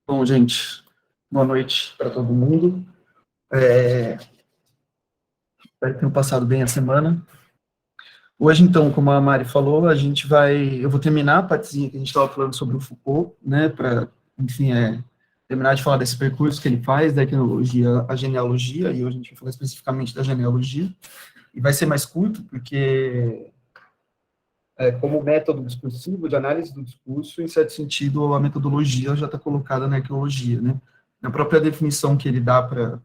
Bom, gente, boa noite para todo mundo. Espero que tenham passado bem a semana. Hoje, então, como a Mari falou, eu vou terminar a partezinha que a gente estava falando sobre o Foucault, né, para, enfim, terminar de falar desse percurso que ele faz, da etnologia à genealogia, e hoje a gente vai falar especificamente da genealogia, e vai ser mais curto, porque, como método discursivo de análise do discurso, em certo sentido, a metodologia já está colocada na arqueologia, né, na própria definição que ele dá para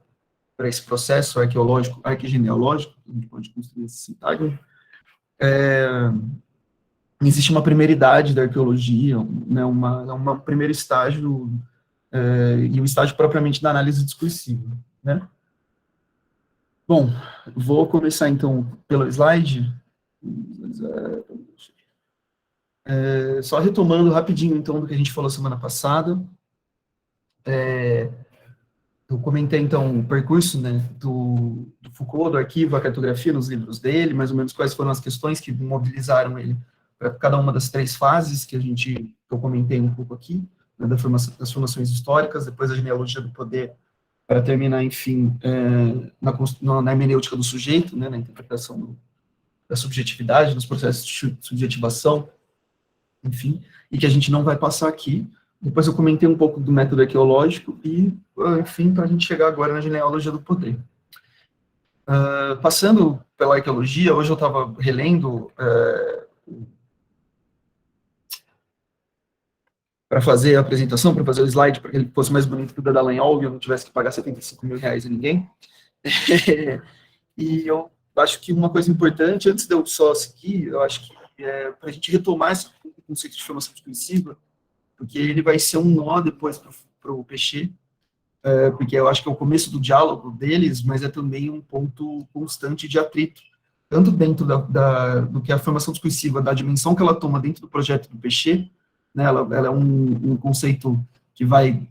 esse processo arqueológico, arquigenealógico, a gente pode construir esse sintagma, existe uma primeira idade da arqueologia, né, uma primeiro estágio, e o estágio propriamente da análise discursiva, né. Bom, vou começar, então, pelo slide, só retomando rapidinho, então, do que a gente falou semana passada. Eu comentei, então, o percurso, né, do Foucault, do arquivo, a cartografia nos livros dele, mais ou menos quais foram as questões que mobilizaram ele para cada uma das três fases que eu comentei um pouco aqui, né, das formações históricas, depois a genealogia do poder, para terminar, enfim, na hermenêutica do sujeito, né, na interpretação da subjetividade, dos processos de subjetivação, enfim, e que a gente não vai passar aqui. Depois eu comentei um pouco do método arqueológico e, enfim, para a gente chegar agora na genealogia do poder. Passando pela arqueologia, hoje eu estava relendo para fazer a apresentação, para fazer o slide, para que ele fosse mais bonito que o da Dallagnol e eu não tivesse que pagar 75 mil reais a ninguém. E eu acho que uma coisa importante, antes de eu só seguir, eu acho que para a gente retomar esse conceito de formação discursiva, porque ele vai ser um nó depois para o Péchet, porque eu acho que é o começo do diálogo deles, mas é também um ponto constante de atrito, tanto dentro do que é a formação discursiva, da dimensão que ela toma dentro do projeto do Péchet, né, ela é um conceito que vai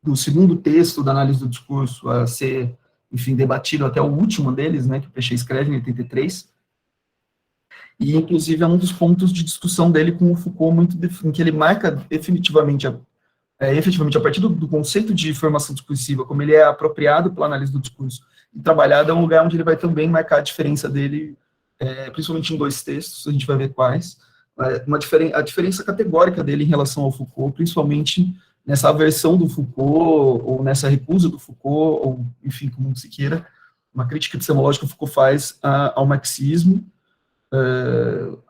do segundo texto da análise do discurso a ser, enfim, debatido até o último deles, né, que o Péchet escreve em 83, e inclusive é um dos pontos de discussão dele com o Foucault, em que ele marca efetivamente a partir do conceito de formação discursiva, como ele é apropriado pela análise do discurso, e trabalhado, é um lugar onde ele vai também marcar a diferença dele, principalmente em dois textos, a gente vai ver quais, a diferença categórica dele em relação ao Foucault, principalmente nessa aversão do Foucault, ou nessa recusa do Foucault, ou, enfim, como se queira, uma crítica epistemológica que o Foucault faz ao marxismo,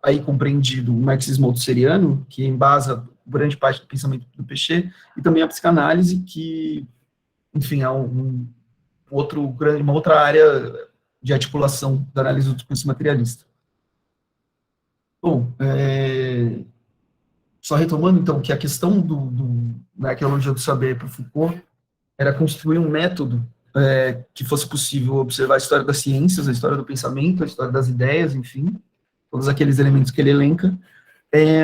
aí compreendido o marxismo althusserano, que embasa grande parte do pensamento do Péchet, e também a psicanálise, que, enfim, é uma outra área de articulação da análise do discurso materialista. Bom, só retomando, então, que a questão da arqueologia do saber para Foucault era construir um método que fosse possível observar a história das ciências, a história do pensamento, a história das ideias, enfim, todos aqueles elementos que ele elenca,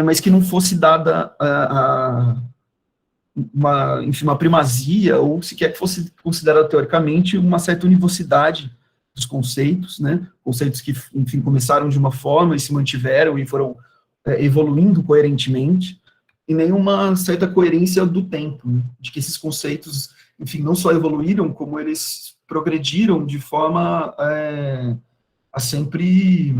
mas que não fosse dada uma primazia, ou sequer que fosse considerada teoricamente uma certa univocidade dos conceitos, né? Conceitos que, enfim, começaram de uma forma e se mantiveram e foram evoluindo coerentemente, e nenhuma certa coerência do tempo, né? De que esses conceitos, enfim, não só evoluíram, como eles progrediram de forma a sempre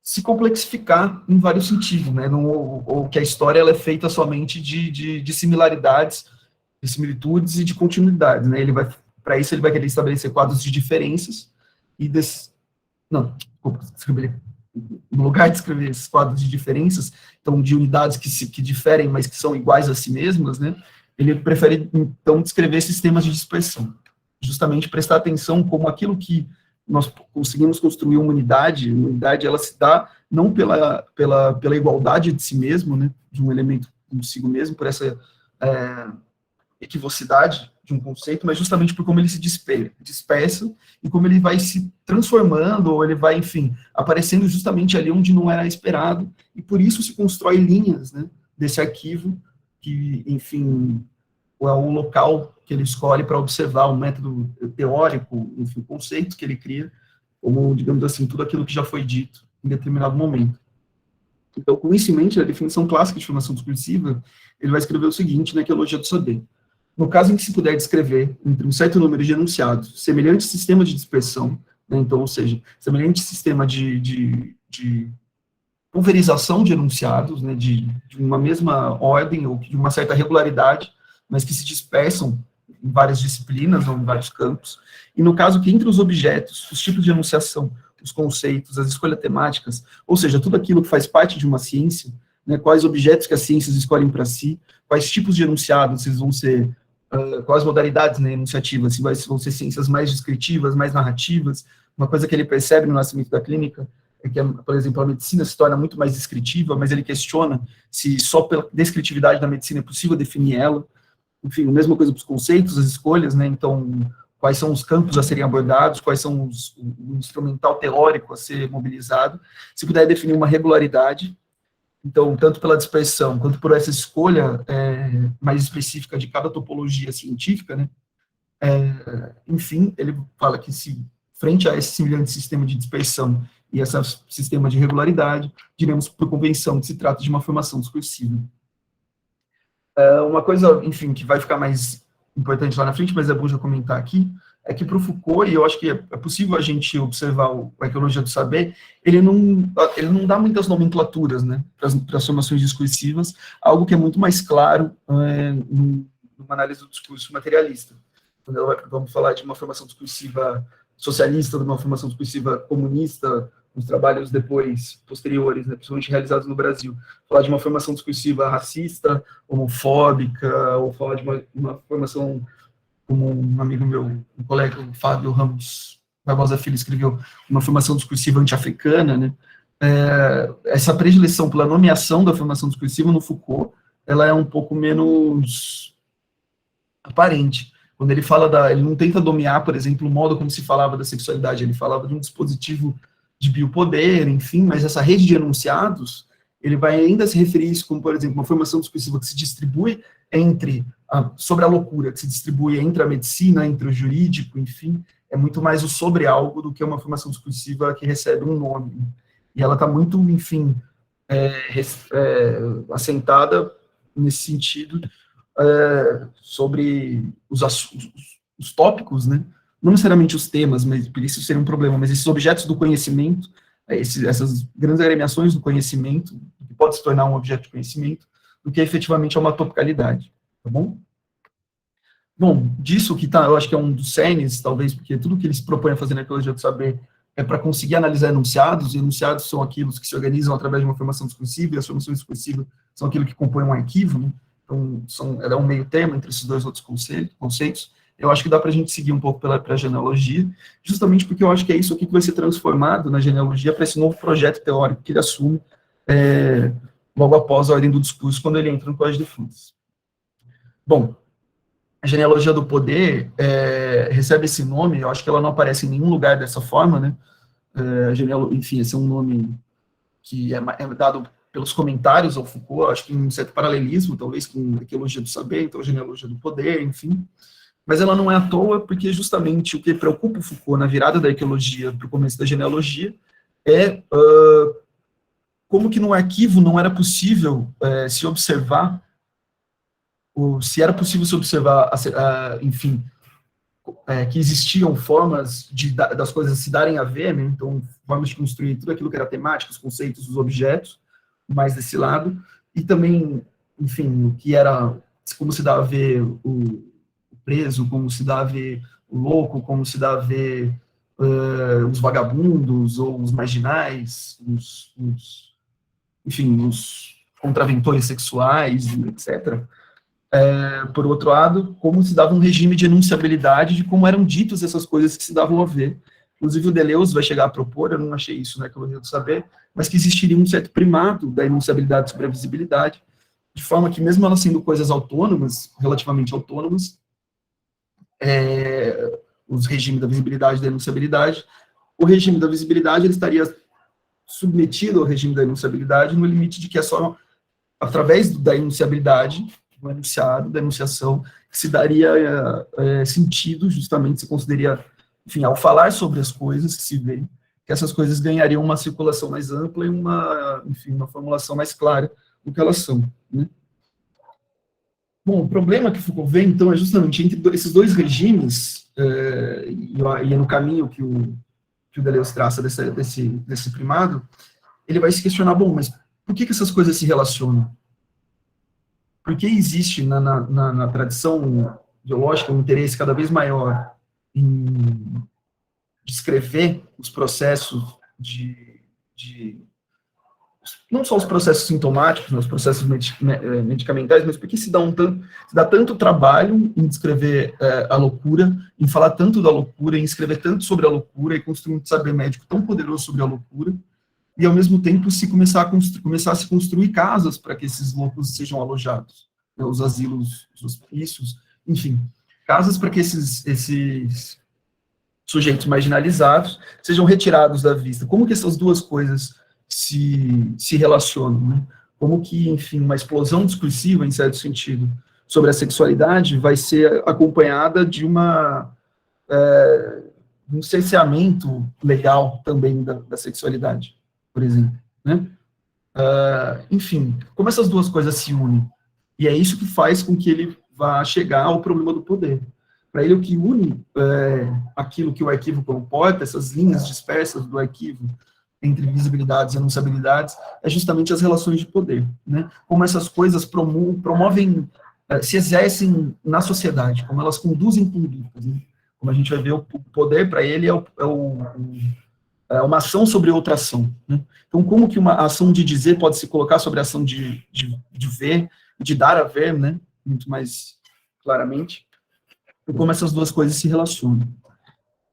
se complexificar em vários sentidos, né? Ou que a história ela é feita somente de similaridades, de similitudes e de continuidades, né? Para isso ele vai querer estabelecer quadros de diferenças e no lugar de escrever esses quadros de diferenças, então de unidades que diferem, mas que são iguais a si mesmas, né? Ele prefere então descrever sistemas de dispersão, justamente prestar atenção como aquilo que nós conseguimos construir uma unidade ela se dá não pela igualdade de si mesmo, né, de um elemento consigo mesmo, por essa equivocidade de um conceito, mas justamente por como ele se dispersa e como ele vai se transformando, ou ele vai, enfim, aparecendo justamente ali onde não era esperado, e por isso se constrói linhas, né, desse arquivo, que, enfim, é o local que ele escolhe para observar o método teórico, enfim, o conceito que ele cria, como, digamos assim, tudo aquilo que já foi dito em determinado momento. Então, com isso em mente, a definição clássica de formação discursiva, ele vai escrever o seguinte na Arqueologia do Saber. No caso em que se puder descrever, entre um certo número de enunciados, semelhante sistema de dispersão, né, então, ou seja, semelhante sistema de pulverização de enunciados, né, de uma mesma ordem ou de uma certa regularidade, mas que se dispersam em várias disciplinas ou em vários campos. E no caso que entre os objetos, os tipos de enunciação, os conceitos, as escolhas temáticas, ou seja, tudo aquilo que faz parte de uma ciência, né, quais objetos que as ciências escolhem para si, quais tipos de enunciados, se vão ser, quais modalidades, né, enunciativas, se vão ser ciências mais descritivas, mais narrativas. Uma coisa que ele percebe no nascimento da clínica é que, por exemplo, a medicina se torna muito mais descritiva, mas ele questiona se só pela descritividade da medicina é possível definir ela. Enfim, a mesma coisa para os conceitos, as escolhas, né, então, quais são os campos a serem abordados, quais são o instrumental teórico a ser mobilizado, se puder definir uma regularidade, então, tanto pela dispersão, quanto por essa escolha mais específica de cada topologia científica, né, enfim, ele fala que se, frente a esse semelhante sistema de dispersão e esse sistema de regularidade, diremos por convenção que se trata de uma formação discursiva. Uma coisa, enfim, que vai ficar mais importante lá na frente, mas é bom já comentar aqui, é que para o Foucault, e eu acho que é possível a gente observar a Arqueologia do Saber, ele não dá muitas nomenclaturas, né, para as formações discursivas, algo que é muito mais claro numa análise do discurso materialista. Quando vamos falar de uma formação discursiva socialista, de uma formação discursiva comunista, os trabalhos depois, posteriores, né, principalmente realizados no Brasil, falar de uma formação discursiva racista, homofóbica, ou falar de uma formação, como um amigo meu, um colega, o Fábio Ramos Barbosa Filho, escreveu, uma formação discursiva anti-africana, né? Essa predileção pela nomeação da formação discursiva no Foucault, ela é um pouco menos aparente. Quando ele fala ele não tenta nomear, por exemplo, o modo como se falava da sexualidade, ele falava de um dispositivo de biopoder, enfim, mas essa rede de enunciados, ele vai ainda se referir a isso como, por exemplo, uma formação discursiva que se distribui sobre a loucura, que se distribui entre a medicina, entre o jurídico, enfim, é muito mais o sobre algo do que uma formação discursiva que recebe um nome. E ela está muito, enfim, assentada nesse sentido sobre os tópicos, né? Não necessariamente os temas, mas por isso seria um problema, mas esses objetos do conhecimento, essas grandes agremiações do conhecimento, que pode se tornar um objeto de conhecimento, do que efetivamente é uma topicalidade, tá bom? Bom, disso que eu acho que é um dos cernes, talvez, porque tudo que eles propõem a fazer na Arqueologia do Saber é para conseguir analisar enunciados, e enunciados são aqueles que se organizam através de uma formação discursiva, e as formações discursivas são aquilo que compõe um arquivo, né? Então, ela é um meio termo entre esses dois outros conceitos. Eu acho que dá para a gente seguir um pouco pela genealogia, justamente porque eu acho que é isso aqui que vai ser transformado na genealogia para esse novo projeto teórico que ele assume logo após a ordem do discurso, quando ele entra no Código de Fontes. Bom, a genealogia do poder recebe esse nome, eu acho que ela não aparece em nenhum lugar dessa forma, né? Enfim, esse é um nome que é dado pelos comentários ao Foucault, acho que em um certo paralelismo, talvez, com a arqueologia do saber, então a genealogia do poder, enfim. Mas ela não é à toa, porque justamente o que preocupa o Foucault na virada da arqueologia para o começo da genealogia é como que no arquivo não era possível se observar, ou se era possível se observar, enfim, que existiam formas das coisas se darem a ver, né? Então, formas de construir tudo aquilo que era temático, os conceitos, os objetos, mais desse lado, e também, enfim, o que era, como se dá a ver o preso, como se dá a ver o louco, como se dá a ver os vagabundos, ou os marginais, enfim, os contraventores sexuais, etc. Por outro lado, como se dava um regime de enunciabilidade de como eram ditas essas coisas que se davam a ver. Inclusive, o Deleuze vai chegar a propor, eu não achei isso na Arqueologia do Saber, mas que existiria um certo primado da enunciabilidade sobre a visibilidade, de forma que, mesmo elas sendo coisas autônomas, relativamente autônomas, os regimes da visibilidade e da enunciabilidade, o regime da visibilidade ele estaria submetido ao regime da enunciabilidade no limite de que é só através da enunciabilidade, do enunciado, da enunciação, que se daria sentido, justamente, se consideraria, enfim, ao falar sobre as coisas que se vê, que essas coisas ganhariam uma circulação mais ampla e uma formulação mais clara do que elas são, né? Bom, o problema que Foucault vê, então, é justamente entre esses dois regimes, e é no caminho que o Deleuze traça desse primado, ele vai se questionar, bom, mas por que essas coisas se relacionam? Por que existe na tradição ideológica um interesse cada vez maior em descrever os processos não só os processos sintomáticos, né, os processos medicamentais, mas por que se dá tanto trabalho em descrever a loucura, em falar tanto da loucura, em escrever tanto sobre a loucura e construir um saber médico tão poderoso sobre a loucura, e ao mesmo tempo começar a se construir casas para que esses loucos sejam alojados, né, os asilos, os hospícios, enfim, casas para que esses sujeitos marginalizados sejam retirados da vista. Como que essas duas coisas se relacionam, né? Como que, enfim, uma explosão discursiva, em certo sentido, sobre a sexualidade vai ser acompanhada de um cerceamento legal também da sexualidade, por exemplo, né? Enfim, como essas duas coisas se unem? E é isso que faz com que ele vá chegar ao problema do poder. Para ele, o que une aquilo que o arquivo comporta, essas linhas dispersas do arquivo, entre visibilidades e anunciabilidades, é justamente as relações de poder, né? Como essas coisas promovem, se exercem na sociedade, como elas conduzem condutas, né? Como a gente vai ver, o poder, para ele, é uma ação sobre outra ação, né? Então, como que uma ação de dizer pode se colocar sobre a ação de ver, de dar a ver, né? Muito mais claramente, e como essas duas coisas se relacionam.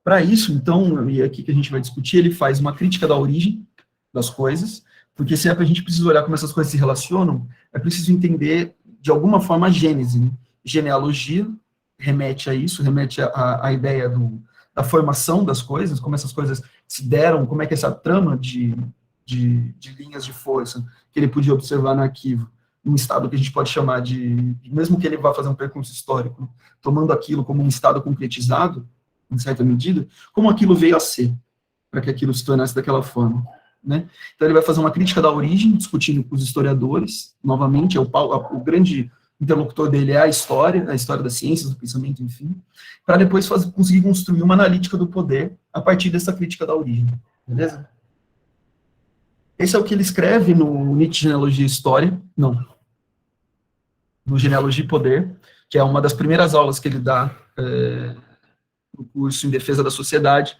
Para isso, então, e é aqui que a gente vai discutir, ele faz uma crítica da origem das coisas, porque se a gente precisa olhar como essas coisas se relacionam, é preciso entender, de alguma forma, a gênese, né? Genealogia remete a isso, remete à ideia da formação das coisas, como essas coisas se deram, como é que essa trama de linhas de força que ele podia observar no arquivo, um estado que a gente pode chamar mesmo que ele vá fazer um percurso histórico, tomando aquilo como um estado concretizado, em certa medida, como aquilo veio a ser, para que aquilo se tornasse daquela forma, né? Então ele vai fazer uma crítica da origem, discutindo com os historiadores, novamente, o grande interlocutor dele é a história das ciências, do pensamento, enfim, para depois conseguir construir uma analítica do poder a partir dessa crítica da origem, beleza? Esse é o que ele escreve no Nietzsche Genealogia e História, no Genealogia e Poder, que é uma das primeiras aulas que ele dá no curso Em Defesa da Sociedade,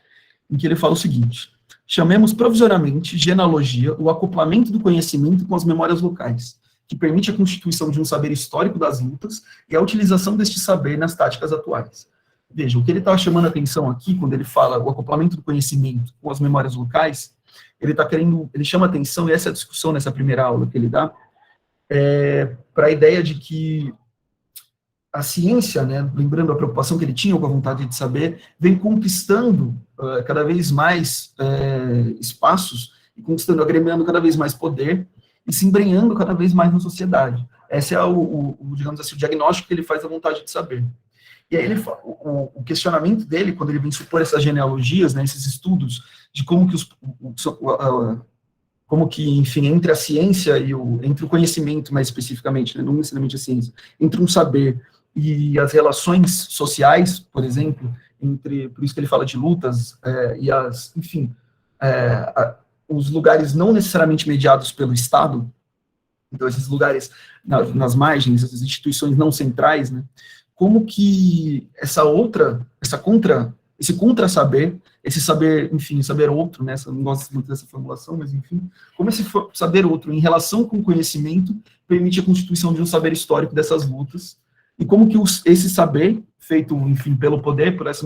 em que ele fala o seguinte: chamemos provisoriamente genealogia o acoplamento do conhecimento com as memórias locais, que permite a constituição de um saber histórico das lutas e a utilização deste saber nas táticas atuais. Veja, o que ele está chamando a atenção aqui, quando ele fala o acoplamento do conhecimento com as memórias locais, ele chama a atenção, e essa é a discussão nessa primeira aula que ele dá, para a ideia de que a ciência, né, lembrando a preocupação que ele tinha com a vontade de saber, vem conquistando cada vez mais espaços, e conquistando, agremiando cada vez mais poder, e se embrenhando cada vez mais na sociedade. Esse é digamos assim, o diagnóstico que ele faz da vontade de saber. E aí o questionamento dele, quando ele vem supor essas genealogias, né, esses estudos de como que enfim, entre a ciência e entre o conhecimento, mais especificamente, né, não necessariamente a ciência, entre um saber e as relações sociais, por exemplo, por isso que ele fala de lutas, os lugares não necessariamente mediados pelo Estado, então esses lugares nas margens, essas instituições não centrais, né, como que esse contra-saber, esse saber, enfim, saber outro, né, eu não gosto muito dessa formulação, mas enfim, como esse saber outro, em relação com o conhecimento, permite a constituição de um saber histórico dessas lutas, e como que esse saber, feito, enfim, pelo poder, pelas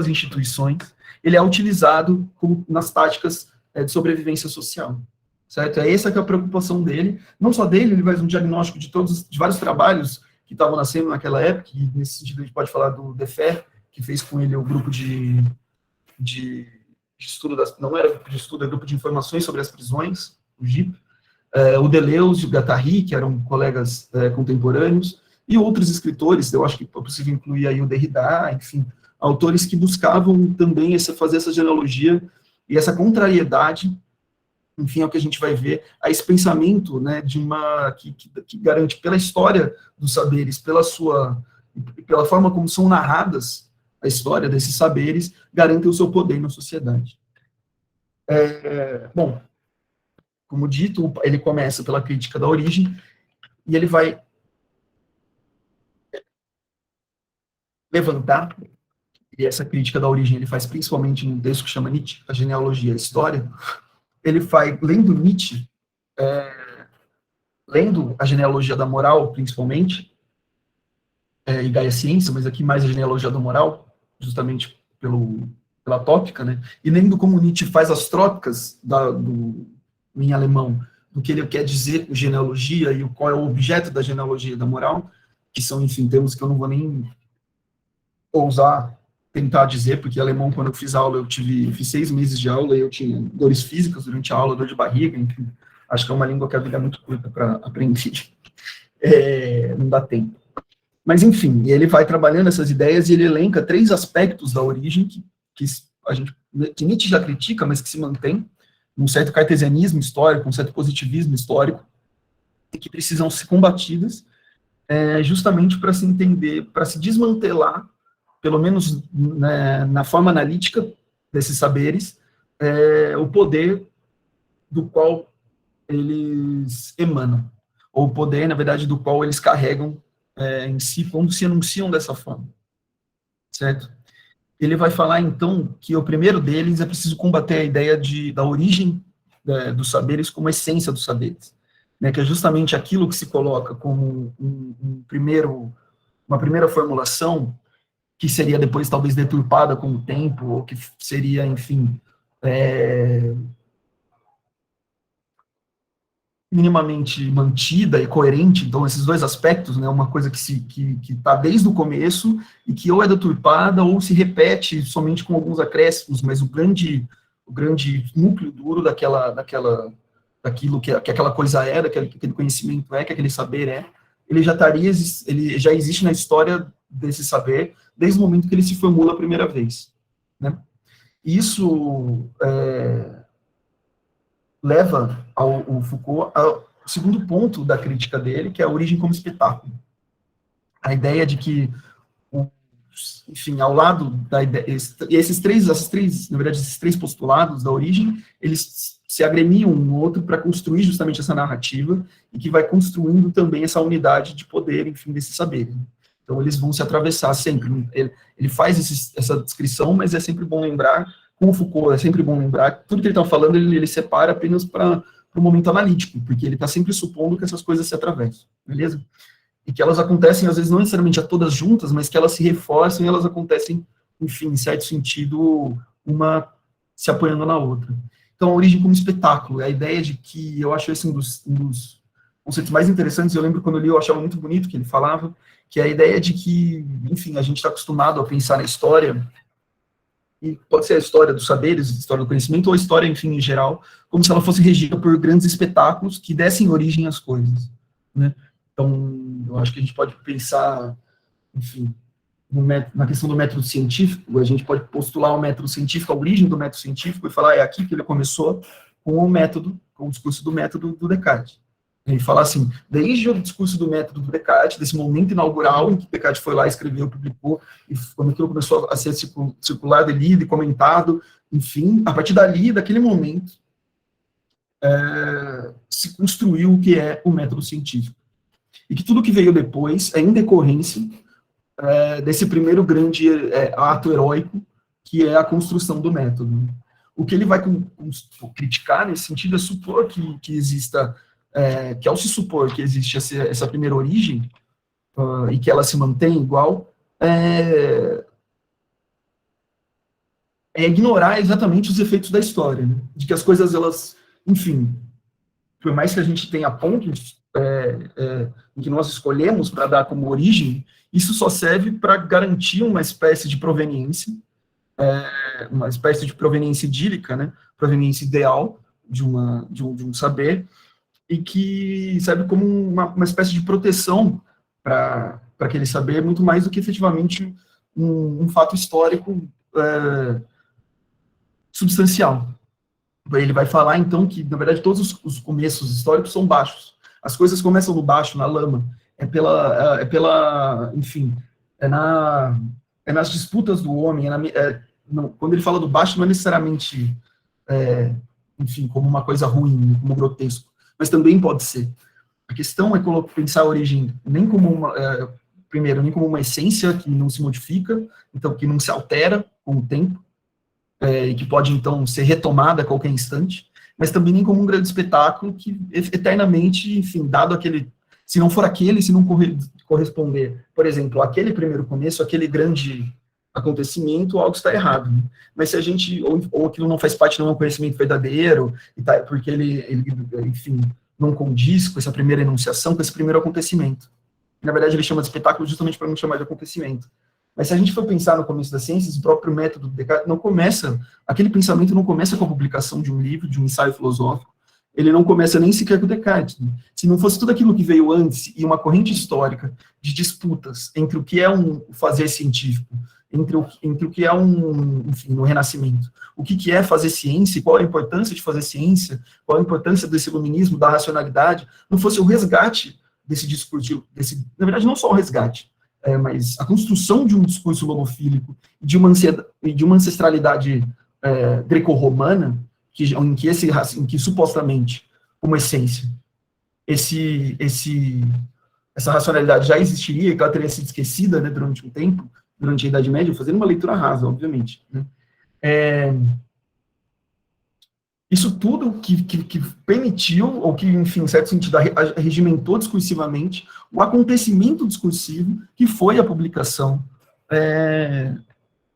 instituições, ele é utilizado nas táticas de sobrevivência social, certo? Essa que é a preocupação dele, não só dele, ele faz um diagnóstico de vários trabalhos que estavam nascendo naquela época, e nesse sentido a gente pode falar do Defer, que fez com ele o grupo de estudo, não era grupo de estudo, é grupo de informações sobre as prisões, o GIP, o Deleuze e o Guattari, que eram colegas contemporâneos, e outros escritores, eu acho que é possível incluir aí o Derrida, enfim, autores que buscavam também fazer essa genealogia e essa contrariedade, enfim, é o que a gente vai ver, a esse pensamento, né, que garante pela história dos saberes, pela forma como são narradas a história desses saberes, garante o seu poder na sociedade. Bom, como dito, ele começa pela crítica da origem, e ele vai levantar, e essa crítica da origem ele faz principalmente num texto que chama Nietzsche, a genealogia e a história. Ele vai, lendo Nietzsche, lendo a genealogia da moral, principalmente, e Gaia Ciência, mas aqui mais a genealogia da moral, justamente pela tópica, né? E lendo como Nietzsche faz as trocas em alemão, do que ele quer dizer com genealogia e qual é o objeto da genealogia da moral, que são, enfim, termos que eu não vou nem ousar tentar dizer, porque alemão, quando eu fiz aula, fiz 6 meses de aula e eu tinha dores físicas durante a aula, dor de barriga, enfim, acho que é uma língua que a vida é muito curta para aprender, não dá tempo. Mas, enfim, ele vai trabalhando essas ideias e ele elenca 3 aspectos da origem que Nietzsche já critica, mas que se mantém, um certo cartesianismo histórico, um certo positivismo histórico, e que precisam ser combatidas, justamente para se entender, para se desmantelar, pelo menos, né, na forma analítica desses saberes, o poder do qual eles emanam, ou o poder, na verdade, do qual eles carregam em si, quando se anunciam dessa forma, certo? Ele vai falar, então, que o primeiro deles é preciso combater a ideia da origem dos saberes como essência dos saberes, né, que é justamente aquilo que se coloca como uma primeira formulação, que seria depois talvez deturpada com o tempo, ou que seria, enfim, minimamente mantida e coerente. Então, esses 2 aspectos, né, uma coisa que está desde o começo e que ou é deturpada ou se repete somente com alguns acréscimos, mas o grande núcleo duro daquilo que aquela coisa que aquele conhecimento que aquele saber ele já existe na história desse saber desde o momento que ele se formula a primeira vez, né? Isso leva o Foucault ao segundo ponto da crítica dele, que é a origem como espetáculo. A ideia de que, enfim, ao lado da ideia, esses três postulados da origem, eles se agremiam um no outro para construir justamente essa narrativa e que vai construindo também essa unidade de poder, enfim, desse saber. Então, eles vão se atravessar sempre. Ele faz essa descrição, mas é sempre bom lembrar, com o Foucault, é sempre bom lembrar que tudo que ele está falando, ele separa apenas para o momento analítico, porque ele está sempre supondo que essas coisas se atravessam, beleza? E que elas acontecem, às vezes, não necessariamente a todas juntas, mas que elas se reforçam e elas acontecem, enfim, em certo sentido, uma se apoiando na outra. Então, a origem como espetáculo, é a ideia de que eu acho esse um dos conceitos mais interessantes. Eu lembro quando eu li, eu achava muito bonito que ele falava, que é a ideia de que, enfim, a gente está acostumado a pensar na história, e pode ser a história dos saberes, a história do conhecimento, ou a história, enfim, em geral, como se ela fosse regida por grandes espetáculos que dessem origem às coisas, né? Então, eu acho que a gente pode pensar, enfim, na questão do método científico, a gente pode postular o método científico, a origem do método científico, e falar, é aqui que ele começou com o discurso do método do Descartes. Ele fala assim, desde o discurso do método do Descartes, desse momento inaugural em que Descartes foi lá, escreveu, publicou, e quando aquilo começou a ser circulado e lido e comentado, enfim, a partir dali, daquele momento, se construiu o que é o método científico. E que tudo que veio depois é em decorrência desse primeiro grande ato heróico, que é a construção do método. O que ele vai criticar nesse sentido é supor que exista, que ao se supor que existe essa primeira origem, e que ela se mantém igual, é ignorar exatamente os efeitos da história, né? De que as coisas, elas, enfim, por mais que a gente tenha pontos em que nós escolhemos para dar como origem, isso só serve para garantir uma espécie de proveniência, uma espécie de proveniência idílica, né? Proveniência ideal de um saber, e que serve como uma espécie de proteção para aquele saber, muito mais do que efetivamente um fato histórico substancial. Ele vai falar, então, que, na verdade, todos os começos históricos são baixos. As coisas começam no baixo, na lama. Enfim, nas disputas do homem. Quando ele fala do baixo, não é necessariamente, enfim, como uma coisa ruim, como grotesco, mas também pode ser. A questão é pensar a origem nem como primeiro, nem como uma essência que não se modifica, então que não se altera com o tempo, e que pode, então, ser retomada a qualquer instante, mas também nem como um grande espetáculo que, eternamente, enfim, dado aquele, se não for aquele, se não corresponder, por exemplo, aquele primeiro começo, aquele grande acontecimento, algo está errado. Né? Mas se a gente, ou aquilo não faz parte, não é um conhecimento verdadeiro, porque ele, enfim, não condiz com essa primeira enunciação, com esse primeiro acontecimento. Na verdade, ele chama de espetáculo justamente para não chamar de acontecimento. Mas se a gente for pensar no começo das ciências, o próprio método do Descartes aquele pensamento não começa com a publicação de um livro, de um ensaio filosófico, ele não começa nem sequer com Descartes. Né? Se não fosse tudo aquilo que veio antes e uma corrente histórica de disputas entre o que é um fazer científico, entre o que é enfim, no Renascimento, o que é fazer ciência, qual a importância de fazer ciência, qual a importância desse iluminismo, da racionalidade, não fosse o resgate desse discurso, na verdade, não só o resgate, mas a construção de um discurso logofílico, de uma ancestralidade greco-romana, em que supostamente, como essência, essa racionalidade já existiria, e que ela teria sido esquecida, né, durante um tempo, durante a Idade Média, fazendo uma leitura rasa, obviamente. Né? Isso tudo que permitiu, ou que, enfim, em certo sentido, regimentou discursivamente o acontecimento discursivo que foi a publicação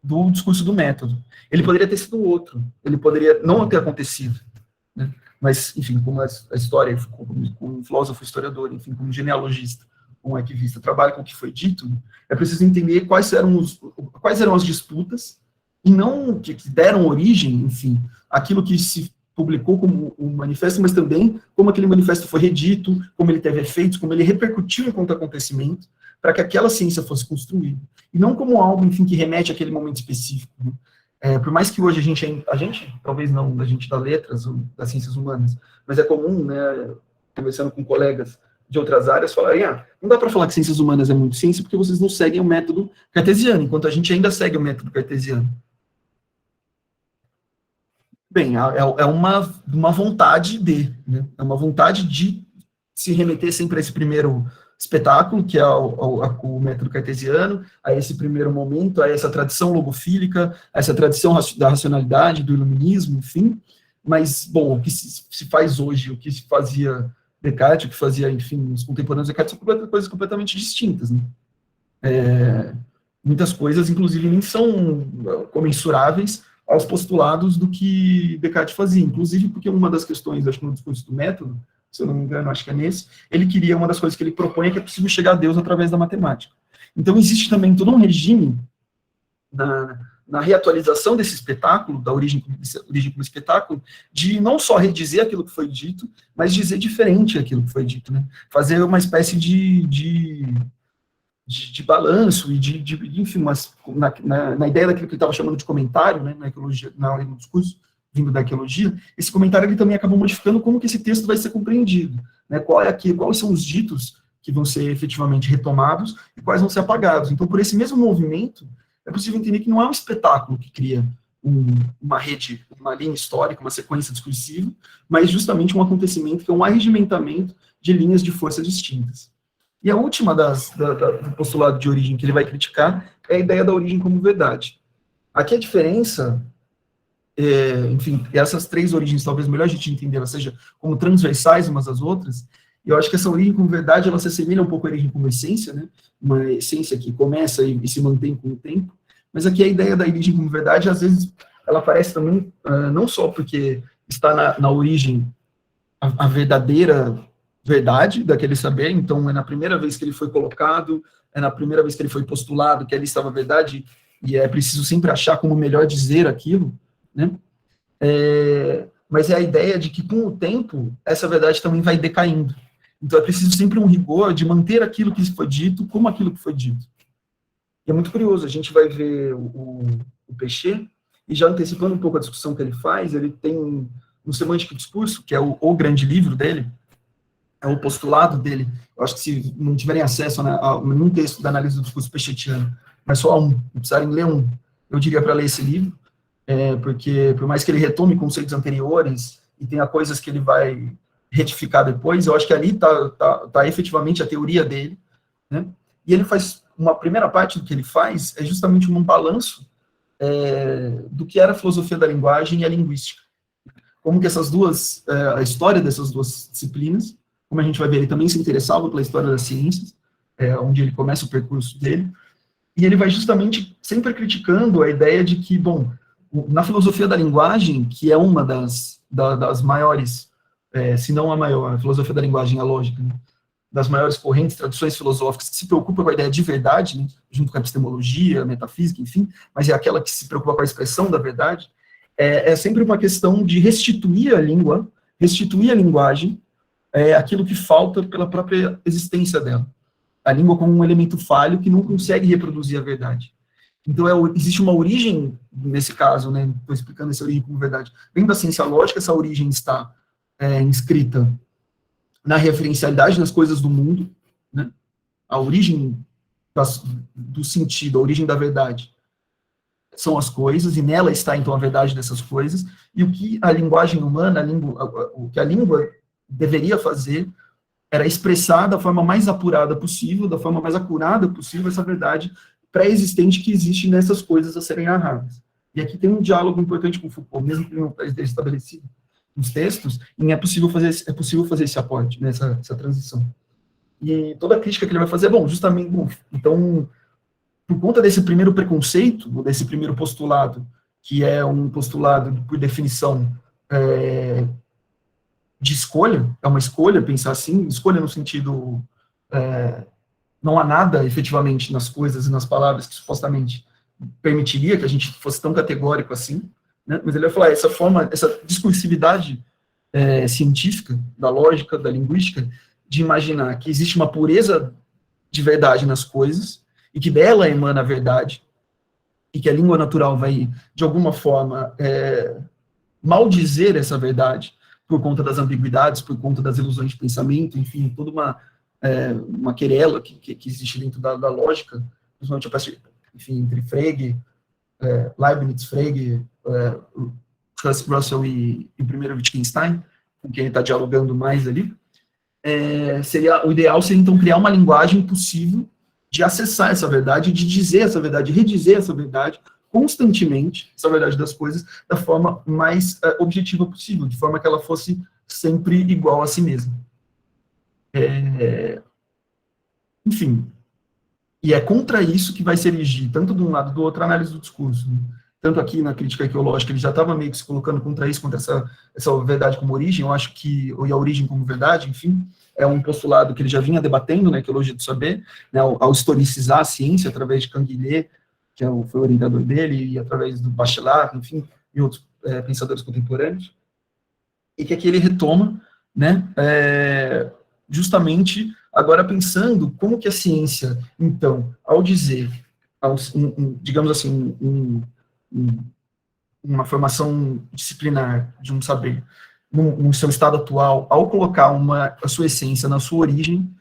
do discurso do método. Ele poderia ter sido outro, ele poderia não ter acontecido, né? Mas, enfim, como a história, como um filósofo historiador, enfim, como genealogista, como arquivista, trabalha com o que foi dito, é preciso entender quais eram as disputas, e não que deram origem, enfim, àquilo que se publicou como um manifesto, mas também como aquele manifesto foi redito, como ele teve efeitos, como ele repercutiu enquanto acontecimento, para que aquela ciência fosse construída. E não como algo, enfim, que remete àquele momento específico. Né? Por mais que hoje a gente, talvez não, a gente da letras, ou das ciências humanas, mas é comum, né, conversando com colegas de outras áreas, falarem, não dá para falar que ciências humanas é muito ciência porque vocês não seguem o método cartesiano, enquanto a gente ainda segue o método cartesiano. Bem, é uma vontade né? É uma vontade de se remeter sempre a esse primeiro espetáculo, que é o método cartesiano, a esse primeiro momento, a essa tradição logofílica, a essa tradição da racionalidade, do iluminismo, enfim. Mas, bom, o que se faz hoje, o que se fazia Descartes, o que fazia, enfim, os contemporâneos de Descartes, são coisas completamente distintas. Né? Muitas coisas, inclusive, nem são comensuráveis aos postulados do que Descartes fazia, inclusive porque uma das questões, acho que no discurso do método, se eu não me engano, acho que é nesse, ele queria, uma das coisas que ele propõe é que é possível chegar a Deus através da matemática. Então, existe também todo um regime na reatualização desse espetáculo, da origem como espetáculo, de não só redizer aquilo que foi dito, mas dizer diferente aquilo que foi dito, né? Fazer uma espécie de balanço e enfim, na ideia daquilo que ele estava chamando de comentário, né, na arqueologia, no discurso vindo da arqueologia, esse comentário ele também acabou modificando como que esse texto vai ser compreendido, né, quais são os ditos que vão ser efetivamente retomados e quais vão ser apagados. Então, por esse mesmo movimento, é possível entender que não é um espetáculo que cria uma rede, uma linha histórica, uma sequência discursiva, mas justamente um acontecimento que é um arregimentamento de linhas de força distintas. E a última do postulado de origem que ele vai criticar é a ideia da origem como verdade. Aqui a diferença, enfim, essas três origens, talvez melhor a gente entender, elas sejam como transversais umas às outras, e eu acho que essa origem como verdade, ela se assemelha um pouco à origem como essência, né? Uma essência que começa e se mantém com o tempo, mas aqui a ideia da origem como verdade, às vezes, ela aparece também, não só porque está na origem a verdadeira verdade daquele saber, então é na primeira vez que ele foi colocado, é na primeira vez que ele foi postulado que ali estava a verdade, e é preciso sempre achar como melhor dizer aquilo, né? Mas é a ideia de que com o tempo, essa verdade também vai decaindo. Então é preciso sempre um rigor de manter aquilo que foi dito como aquilo que foi dito. E é muito curioso, a gente vai ver o Peixe, e já antecipando um pouco a discussão que ele faz, ele tem um Semântica e Discurso, que é o grande livro dele, é o postulado dele. Eu acho que se não tiverem acesso a nenhum texto da análise do discurso pechetiano, mas só a um, precisarem ler um, eu diria para ler esse livro, porque por mais que ele retome conceitos anteriores e tenha coisas que ele vai retificar depois, eu acho que ali tá efetivamente a teoria dele, né? E ele faz, uma primeira parte do que ele faz é justamente um balanço do que era a filosofia da linguagem e a linguística. Como que essas duas, a história dessas duas disciplinas, como a gente vai ver, ele também se interessava pela história das ciências, onde ele começa o percurso dele, e ele vai justamente sempre criticando a ideia de que, bom, na filosofia da linguagem, que é uma das maiores, se não a maior, a filosofia da linguagem, a lógica, né, das maiores correntes, tradições filosóficas que se preocupa com a ideia de verdade, né, junto com a epistemologia, a metafísica, enfim, mas é aquela que se preocupa com a expressão da verdade, é sempre uma questão de restituir a língua, restituir a linguagem, aquilo que falta pela própria existência dela. A língua como um elemento falho que não consegue reproduzir a verdade. Então, existe uma origem, nesse caso, né, estou explicando essa origem como verdade, vem da ciência lógica, essa origem está inscrita na referencialidade das coisas do mundo, né, a origem do sentido, a origem da verdade, são as coisas, e nela está, então, a verdade dessas coisas, e o que a linguagem humana, o que a língua deveria fazer, era expressar da forma mais apurada possível, da forma mais acurada possível, essa verdade pré-existente que existe nessas coisas a serem narradas. E aqui tem um diálogo importante com Foucault, mesmo que não esteja estabelecido nos textos, e é possível fazer esse aporte, nessa essa transição. E toda a crítica que ele vai fazer, bom, justamente, então, por conta desse primeiro preconceito, desse primeiro postulado, que é um postulado, por definição, de escolha, é uma escolha, pensar assim, escolha no sentido, não há nada, efetivamente, nas coisas e nas palavras que supostamente permitiria que a gente fosse tão categórico assim, né? Mas ele vai falar, essa discursividade científica, da lógica, da linguística, de imaginar que existe uma pureza de verdade nas coisas, e que dela emana a verdade, e que a língua natural vai, de alguma forma, maldizer essa verdade, por conta das ambiguidades, por conta das ilusões de pensamento, enfim, toda uma querela que existe dentro da lógica, principalmente a partir, enfim, entre Frege, Leibniz, Frege, Russell e o primeiro Wittgenstein, com quem ele está dialogando mais ali, o ideal seria, então, criar uma linguagem possível de acessar essa verdade, de dizer essa verdade, de redizer essa verdade, constantemente, essa verdade das coisas, da forma mais objetiva possível, de forma que ela fosse sempre igual a si mesma. Enfim, e é contra isso que vai se erigir, tanto de um lado do outro, a análise do discurso. Né? Tanto aqui na crítica arqueológica, ele já estava meio que se colocando contra isso, contra essa verdade como origem, eu acho que, e a origem como verdade, enfim, é um postulado que ele já vinha debatendo na arqueologia do saber, né, ao historicizar a ciência, através de Canguilhem, que foi o orientador dele, e através do Bachelard, enfim, e outros pensadores contemporâneos, e que aqui ele retoma, né, justamente agora pensando como que a ciência, então, ao dizer, digamos assim, uma formação disciplinar de um saber, no seu estado atual, ao colocar a sua essência na sua origem,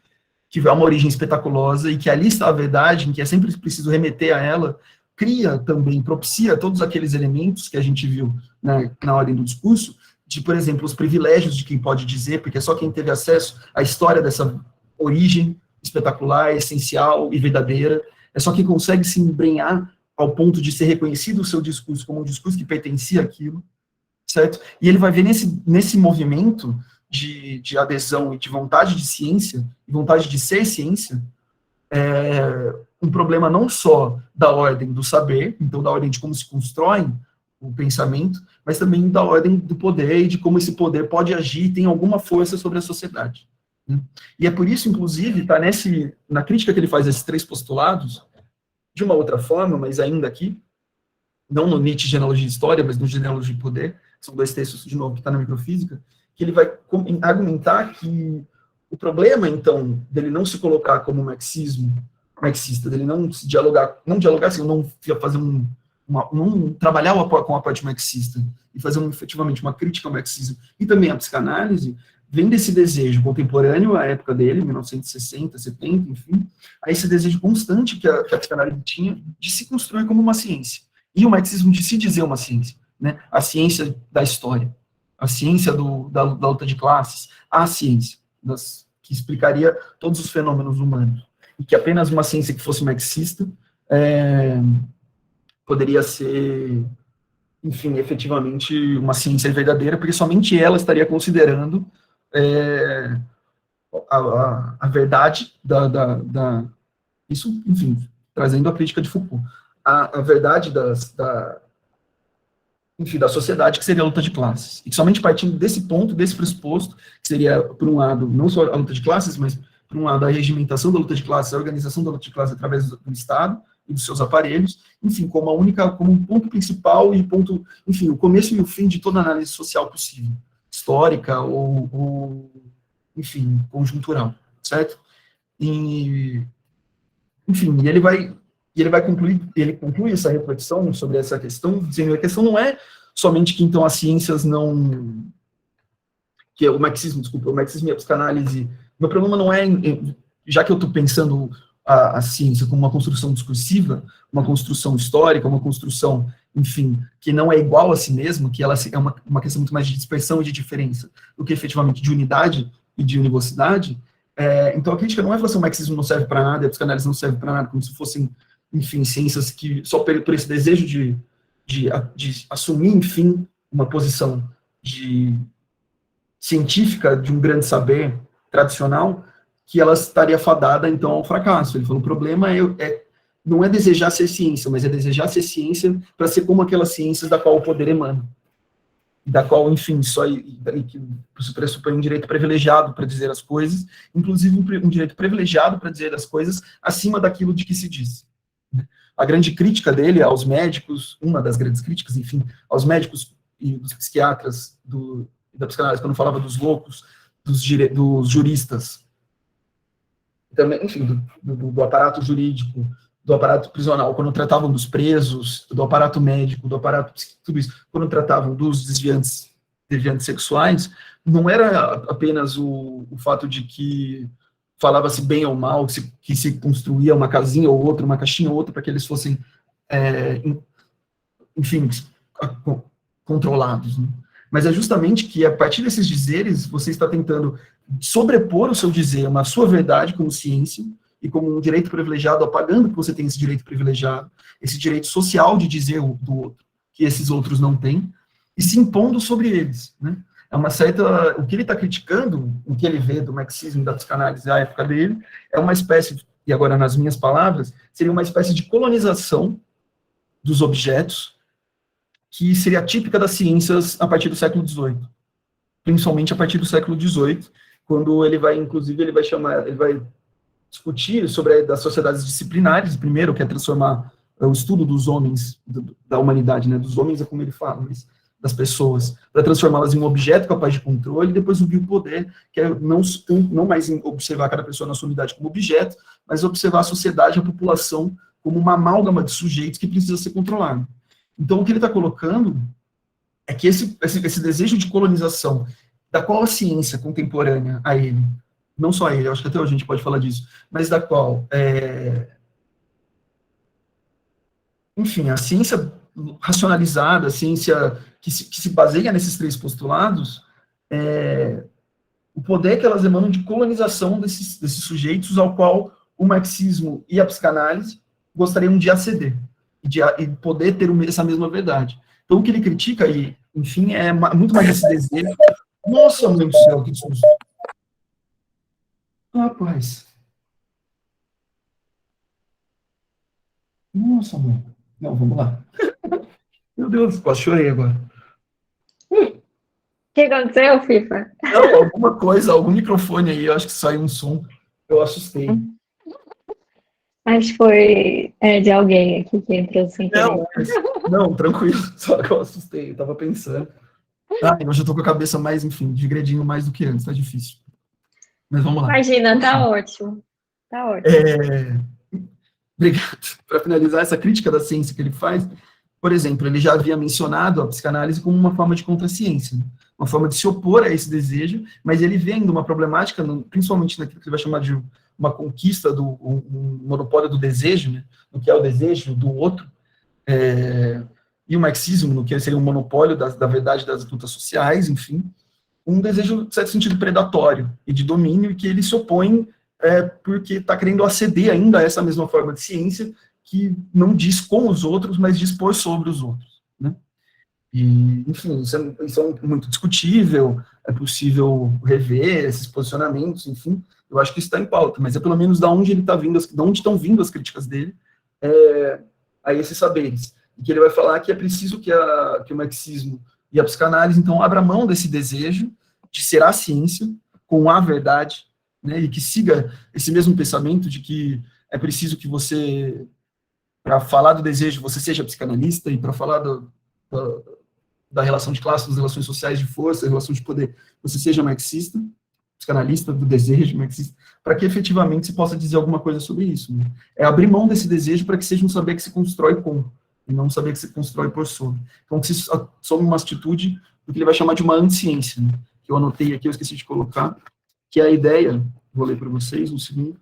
que é uma origem espetaculosa, e que ali está a verdade, em que é sempre preciso remeter a ela, cria também, propicia todos aqueles elementos que a gente viu na ordem do discurso, de, por exemplo, os privilégios de quem pode dizer, porque é só quem teve acesso à história dessa origem espetacular, essencial e verdadeira, é só quem consegue se embrenhar ao ponto de ser reconhecido o seu discurso como um discurso que pertencia àquilo, certo? E ele vai ver nesse movimento de adesão e de vontade de ciência, e vontade de ser ciência, um problema não só da ordem do saber, então da ordem de como se constrói o pensamento, mas também da ordem do poder e de como esse poder pode agir e tem alguma força sobre a sociedade. Né? E é por isso, inclusive, está na crítica que ele faz a esses três postulados, de uma outra forma, mas ainda aqui, não no Nietzsche Genealogia de História, mas no Genealogia de Poder, são dois textos, de novo, que está na microfísica, que ele vai argumentar que o problema, então, dele não se colocar como marxismo marxista, dele não se dialogar, assim, não fazer não trabalhar com a parte marxista e fazer efetivamente uma crítica ao marxismo e também à psicanálise, vem desse desejo contemporâneo à época dele, 1960, 70, enfim, a esse desejo constante que a psicanálise tinha de se construir como uma ciência, e o marxismo de se dizer uma ciência, né? A ciência da história, a ciência da luta de classes, a ciência que explicaria todos os fenômenos humanos, e que apenas uma ciência que fosse marxista poderia ser, enfim, efetivamente uma ciência verdadeira, porque somente ela estaria considerando a verdade isso, enfim, trazendo a crítica de Foucault, a verdade enfim, da sociedade, que seria a luta de classes. E somente partindo desse ponto, desse pressuposto, que seria, por um lado, não só a luta de classes, mas, por um lado, a regimentação da luta de classes, a organização da luta de classes através do Estado e dos seus aparelhos, enfim, como um ponto principal e ponto, enfim, o começo e o fim de toda análise social possível, histórica ou enfim, conjuntural, certo? E, enfim, ele conclui essa reflexão sobre essa questão, dizendo que a questão não é somente que, então, as ciências não... que o marxismo e a psicanálise... Meu problema não é, já que eu estou pensando a ciência como uma construção discursiva, uma construção histórica, uma construção, enfim, que não é igual a si mesma, que ela é uma questão muito mais de dispersão e de diferença, do que efetivamente de unidade e de univocidade. Então a crítica não é falar assim, o marxismo não serve para nada, a psicanálise não serve para nada, como se fossem, enfim, ciências que, só por esse desejo de assumir, enfim, uma posição científica de um grande saber tradicional, que ela estaria fadada, então, ao fracasso. Ele falou, o problema não é desejar ser ciência, mas é desejar ser ciência para ser como aquelas ciências da qual o poder emana, da qual, enfim, que pressupõe um direito privilegiado para dizer as coisas, inclusive um direito privilegiado para dizer as coisas acima daquilo de que se diz. A grande crítica dele aos médicos, uma das grandes críticas, enfim, aos médicos e dos psiquiatras da psicanálise, quando falava dos loucos, dos juristas, também, enfim, do aparato jurídico, do aparato prisional, quando tratavam dos presos, do aparato médico, do aparato tudo isso, quando tratavam dos deviantes sexuais, não era apenas o fato de que falava-se bem ou mal, que se construía uma casinha ou outra, uma caixinha ou outra, para que eles fossem, enfim, controlados, né? Mas é justamente que, a partir desses dizeres, você está tentando sobrepor o seu dizer, uma sua verdade como ciência, e como um direito privilegiado, apagando que você tem esse direito privilegiado, esse direito social de dizer do outro, que esses outros não têm, e se impondo sobre eles, né? É uma certa... O que ele está criticando, o que ele vê do marxismo e da psicanálise à época dele, é uma espécie, e agora nas minhas palavras, seria uma espécie de colonização dos objetos, que seria típica das ciências a partir do século XVIII, principalmente a partir do século XVIII, quando ele vai discutir sobre das sociedades disciplinares, primeiro, que é transformar o estudo dos homens, da humanidade, né, dos homens é como ele fala, mas das pessoas, para transformá-las em um objeto capaz de controle, e depois o biopoder, que é não mais observar cada pessoa na sua unidade como objeto, mas observar a sociedade, a população, como uma amálgama de sujeitos que precisa ser controlado. Então, o que ele está colocando é que esse desejo de colonização, da qual a ciência contemporânea a ele, não só a ele, eu acho que até hoje a gente pode falar disso, mas da qual, enfim, a ciência racionalizada, a ciência que se baseia nesses três postulados, o poder que elas emanam de colonização desses sujeitos ao qual o marxismo e a psicanálise gostariam de aceder, e poder ter essa mesma verdade. Então, o que ele critica aí, enfim, é muito mais esse desejo. Nossa, meu Deus do céu, que susto. Rapaz. Nossa, mãe. Não, vamos lá. Meu Deus, quase chorei agora. O que aconteceu, FIFA? Não, alguma coisa, algum microfone aí, eu acho que saiu um som. Eu assustei. Acho que foi de alguém aqui que entrou sem querer. Não, tranquilo, só que eu assustei, eu tava pensando. Hoje eu tô com a cabeça mais, enfim, digredinho mais do que antes, tá difícil. Mas vamos lá. Imagina, tá ótimo. Tá ótimo. obrigado, para finalizar essa crítica da ciência que ele faz, por exemplo, ele já havia mencionado a psicanálise como uma forma de contraciência, né? Uma forma de se opor a esse desejo, mas ele vê ainda uma problemática, principalmente naquilo que ele vai chamar de uma conquista, um monopólio do desejo, né? No que é o desejo do outro, e o marxismo, no que seria um monopólio da verdade das lutas sociais, enfim, um desejo, em certo sentido, predatório e de domínio, e que ele se opõe porque está querendo aceder ainda a essa mesma forma de ciência, que não diz com os outros, mas diz por sobre os outros, né? E, enfim, isso é muito discutível, é possível rever esses posicionamentos, enfim, eu acho que isso está em pauta, mas é pelo menos da onde ele está vindo, de onde estão vindo as críticas dele a esses saberes. E que ele vai falar que é preciso que o marxismo e a psicanálise, então, abra mão desse desejo de ser a ciência, com a verdade, né, e que siga esse mesmo pensamento de que é preciso que você, para falar do desejo, você seja psicanalista, e para falar da relação de classe, das relações sociais de força, relação de poder, você seja marxista, psicanalista do desejo, marxista, para que efetivamente se possa dizer alguma coisa sobre isso, né? É abrir mão desse desejo para que seja um saber que se constrói com, e não um saber que se constrói por sobre. Então, que se some uma atitude do que ele vai chamar de uma anti-ciência, né? Que eu anotei aqui, eu esqueci de colocar, que é a ideia, vou ler para vocês um segundo,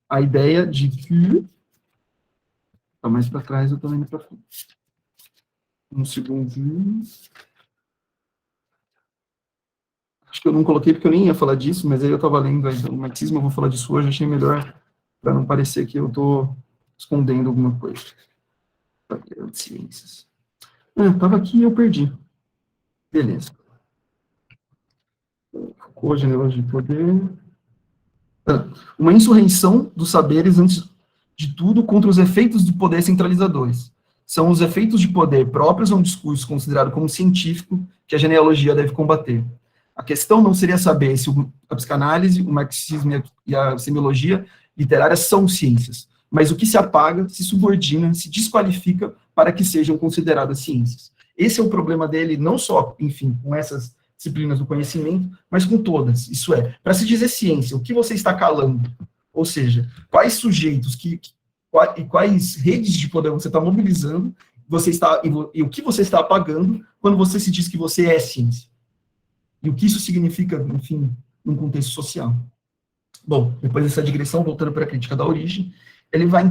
a ideia de que, está mais para trás, eu estou indo para frente. Um segundinho. Acho que eu não coloquei porque eu nem ia falar disso, mas aí eu estava lendo aí do marxismo, eu vou falar disso hoje, achei melhor, para não parecer que eu estou escondendo alguma coisa. Ciências. Estava aqui e eu perdi. Beleza. Hoje, negócio de poder. Uma insurreição dos saberes, antes de tudo, contra os efeitos de poder centralizadores. São os efeitos de poder próprios a um discurso considerado como científico que a genealogia deve combater. A questão não seria saber se a psicanálise, o marxismo e a semiologia literária são ciências, mas o que se apaga, se subordina, se desqualifica para que sejam consideradas ciências. Esse é o problema dele, não só, enfim, com essas disciplinas do conhecimento, mas com todas. Isso é, para se dizer ciência, o que você está calando? Ou seja, quais sujeitos e quais redes de poder você está mobilizando, e o que você está apagando quando você se diz que você é ciência. E o que isso significa, enfim, num contexto social. Bom, depois dessa digressão, voltando para a crítica da origem, ele vai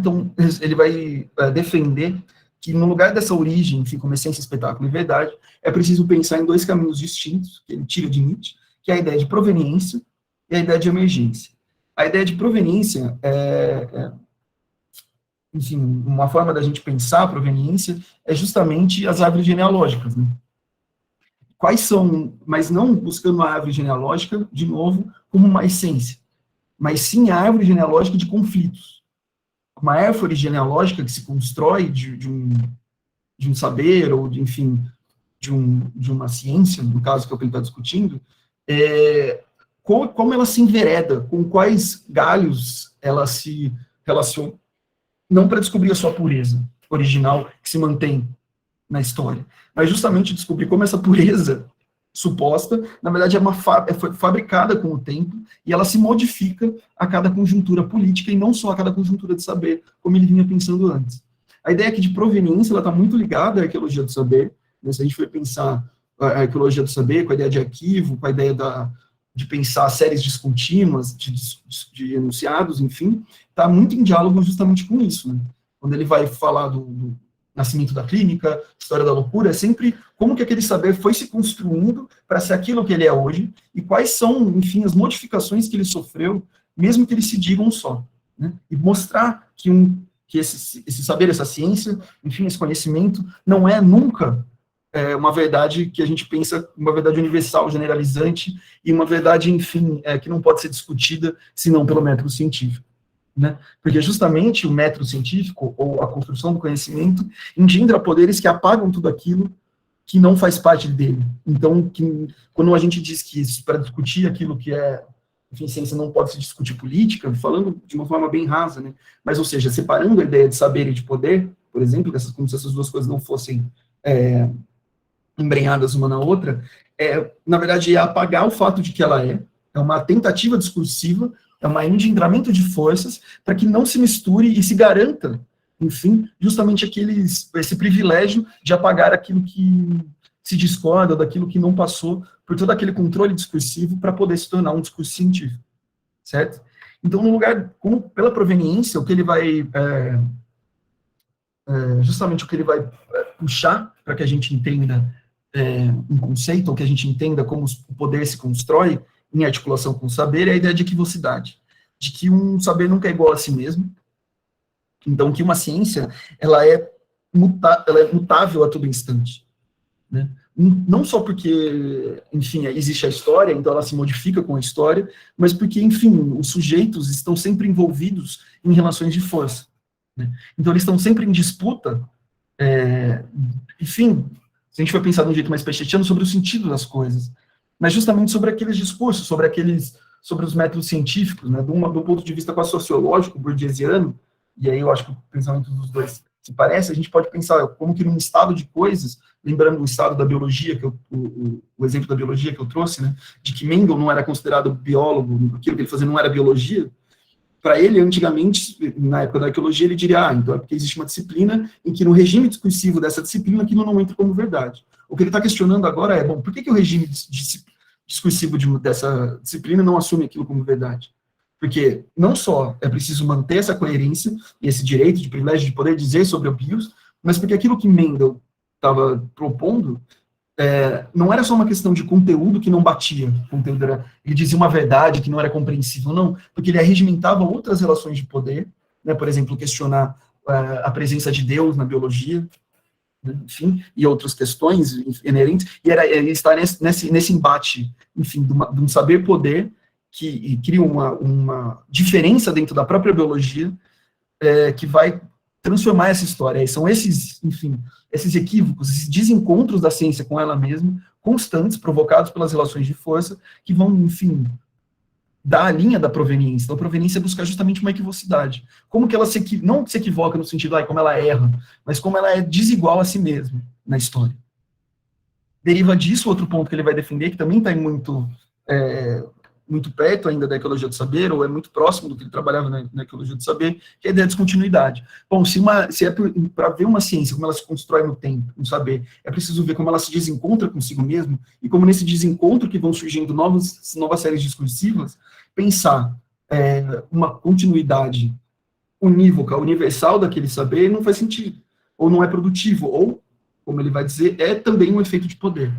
defender que no lugar dessa origem, enfim, como essência, espetáculo e verdade, é preciso pensar em dois caminhos distintos, que ele tira de Nietzsche, que é a ideia de proveniência e a ideia de emergência. A ideia de proveniência enfim, uma forma da gente pensar a proveniência é justamente as árvores genealógicas, né? Quais são, mas não buscando a árvore genealógica, de novo, como uma essência, mas sim a árvore genealógica de conflitos. Uma árvore genealógica que se constrói de um saber, ou, enfim, de uma ciência, no caso que é o que ele está discutindo, como ela se envereda, com quais galhos ela se relaciona, não para descobrir a sua pureza original, que se mantém na história, mas justamente descobrir como essa pureza suposta, na verdade, foi fabricada com o tempo, e ela se modifica a cada conjuntura política, e não só a cada conjuntura de saber, como ele vinha pensando antes. A ideia aqui de proveniência, ela está muito ligada à arqueologia do saber, né? Se a gente for pensar a arqueologia do saber, com a ideia de arquivo, com a ideia de pensar séries descontínuas, de enunciados, enfim, está muito em diálogo justamente com isso, né? Quando ele vai falar do nascimento da clínica, história da loucura, é sempre como que aquele saber foi se construindo para ser aquilo que ele é hoje, e quais são, enfim, as modificações que ele sofreu, mesmo que ele se diga um só, né? E mostrar que esse saber, essa ciência, enfim, esse conhecimento, não é nunca uma verdade que a gente pensa, uma verdade universal, generalizante, e uma verdade, enfim, que não pode ser discutida, senão pelo método científico, né? Porque justamente o método científico, ou a construção do conhecimento, engendra poderes que apagam tudo aquilo que não faz parte dele. Então, quando a gente diz que para discutir aquilo que é, enfim, ciência não pode se discutir política, falando de uma forma bem rasa, né? Mas, ou seja, separando a ideia de saber e de poder, por exemplo, como se essas duas coisas não fossem embrenhadas uma na outra, na verdade, é apagar o fato de que ela é uma tentativa discursiva é um engendramento de forças para que não se misture e se garanta, enfim, justamente esse privilégio de apagar aquilo que se discorda, daquilo que não passou por todo aquele controle discursivo para poder se tornar um discurso científico, certo? Então, no lugar, como pela proveniência, o que ele vai, justamente o que ele vai puxar para que a gente entenda um conceito, ou que a gente entenda como o poder se constrói em articulação com o saber, é a ideia de equivocidade, de que um saber nunca é igual a si mesmo, então que uma ciência, ela é mutável a todo instante, né? Não só porque, enfim, existe a história, então ela se modifica com a história, mas porque, enfim, os sujeitos estão sempre envolvidos em relações de força, né? Então eles estão sempre em disputa, enfim, se a gente for pensar de um jeito mais pechetiano, sobre o sentido das coisas, mas justamente sobre aqueles discursos, sobre os métodos científicos, né, do ponto de vista quase sociológico, burguesiano, e aí eu acho que o pensamento dos dois se parece, a gente pode pensar como que num estado de coisas, lembrando o estado da biologia, o exemplo da biologia que eu trouxe, né, de que Mendel não era considerado biólogo, aquilo que ele fazia não era biologia, para ele, antigamente, na época da arqueologia, ele diria, então é porque existe uma disciplina em que no regime discursivo dessa disciplina aquilo não entra como verdade. O que ele está questionando agora é, bom, por que o regime discursivo dessa disciplina não assume aquilo como verdade? Porque não só é preciso manter essa coerência e esse direito de privilégio de poder dizer sobre o bios, mas porque aquilo que Mendel estava propondo não era só uma questão de conteúdo que não batia, ele dizia uma verdade que não era compreensível, não, porque ele arregimentava outras relações de poder, né, por exemplo, questionar a presença de Deus na biologia, né, enfim, e outras questões inerentes, e ele está nesse embate, enfim, de um saber-poder que cria uma diferença dentro da própria biologia, que vai transformar essa história. E são esses, enfim, esses equívocos, esses desencontros da ciência com ela mesma, constantes, provocados pelas relações de força, que vão, enfim, dar a linha da proveniência. Então, a proveniência é buscar justamente uma equivocidade. Como que ela não se equivoca no sentido, como ela erra, mas como ela é desigual a si mesma na história. Deriva disso outro ponto que ele vai defender, que também está muito perto ainda da ecologia do saber, ou é muito próximo do que ele trabalhava na ecologia do saber, que é a ideia de descontinuidade. Bom, se é para ver uma ciência, como ela se constrói no tempo, no saber, é preciso ver como ela se desencontra consigo mesmo, e como nesse desencontro que vão surgindo novas séries discursivas, pensar uma continuidade unívoca, universal daquele saber, não faz sentido, ou não é produtivo, ou, como ele vai dizer, é também um efeito de poder.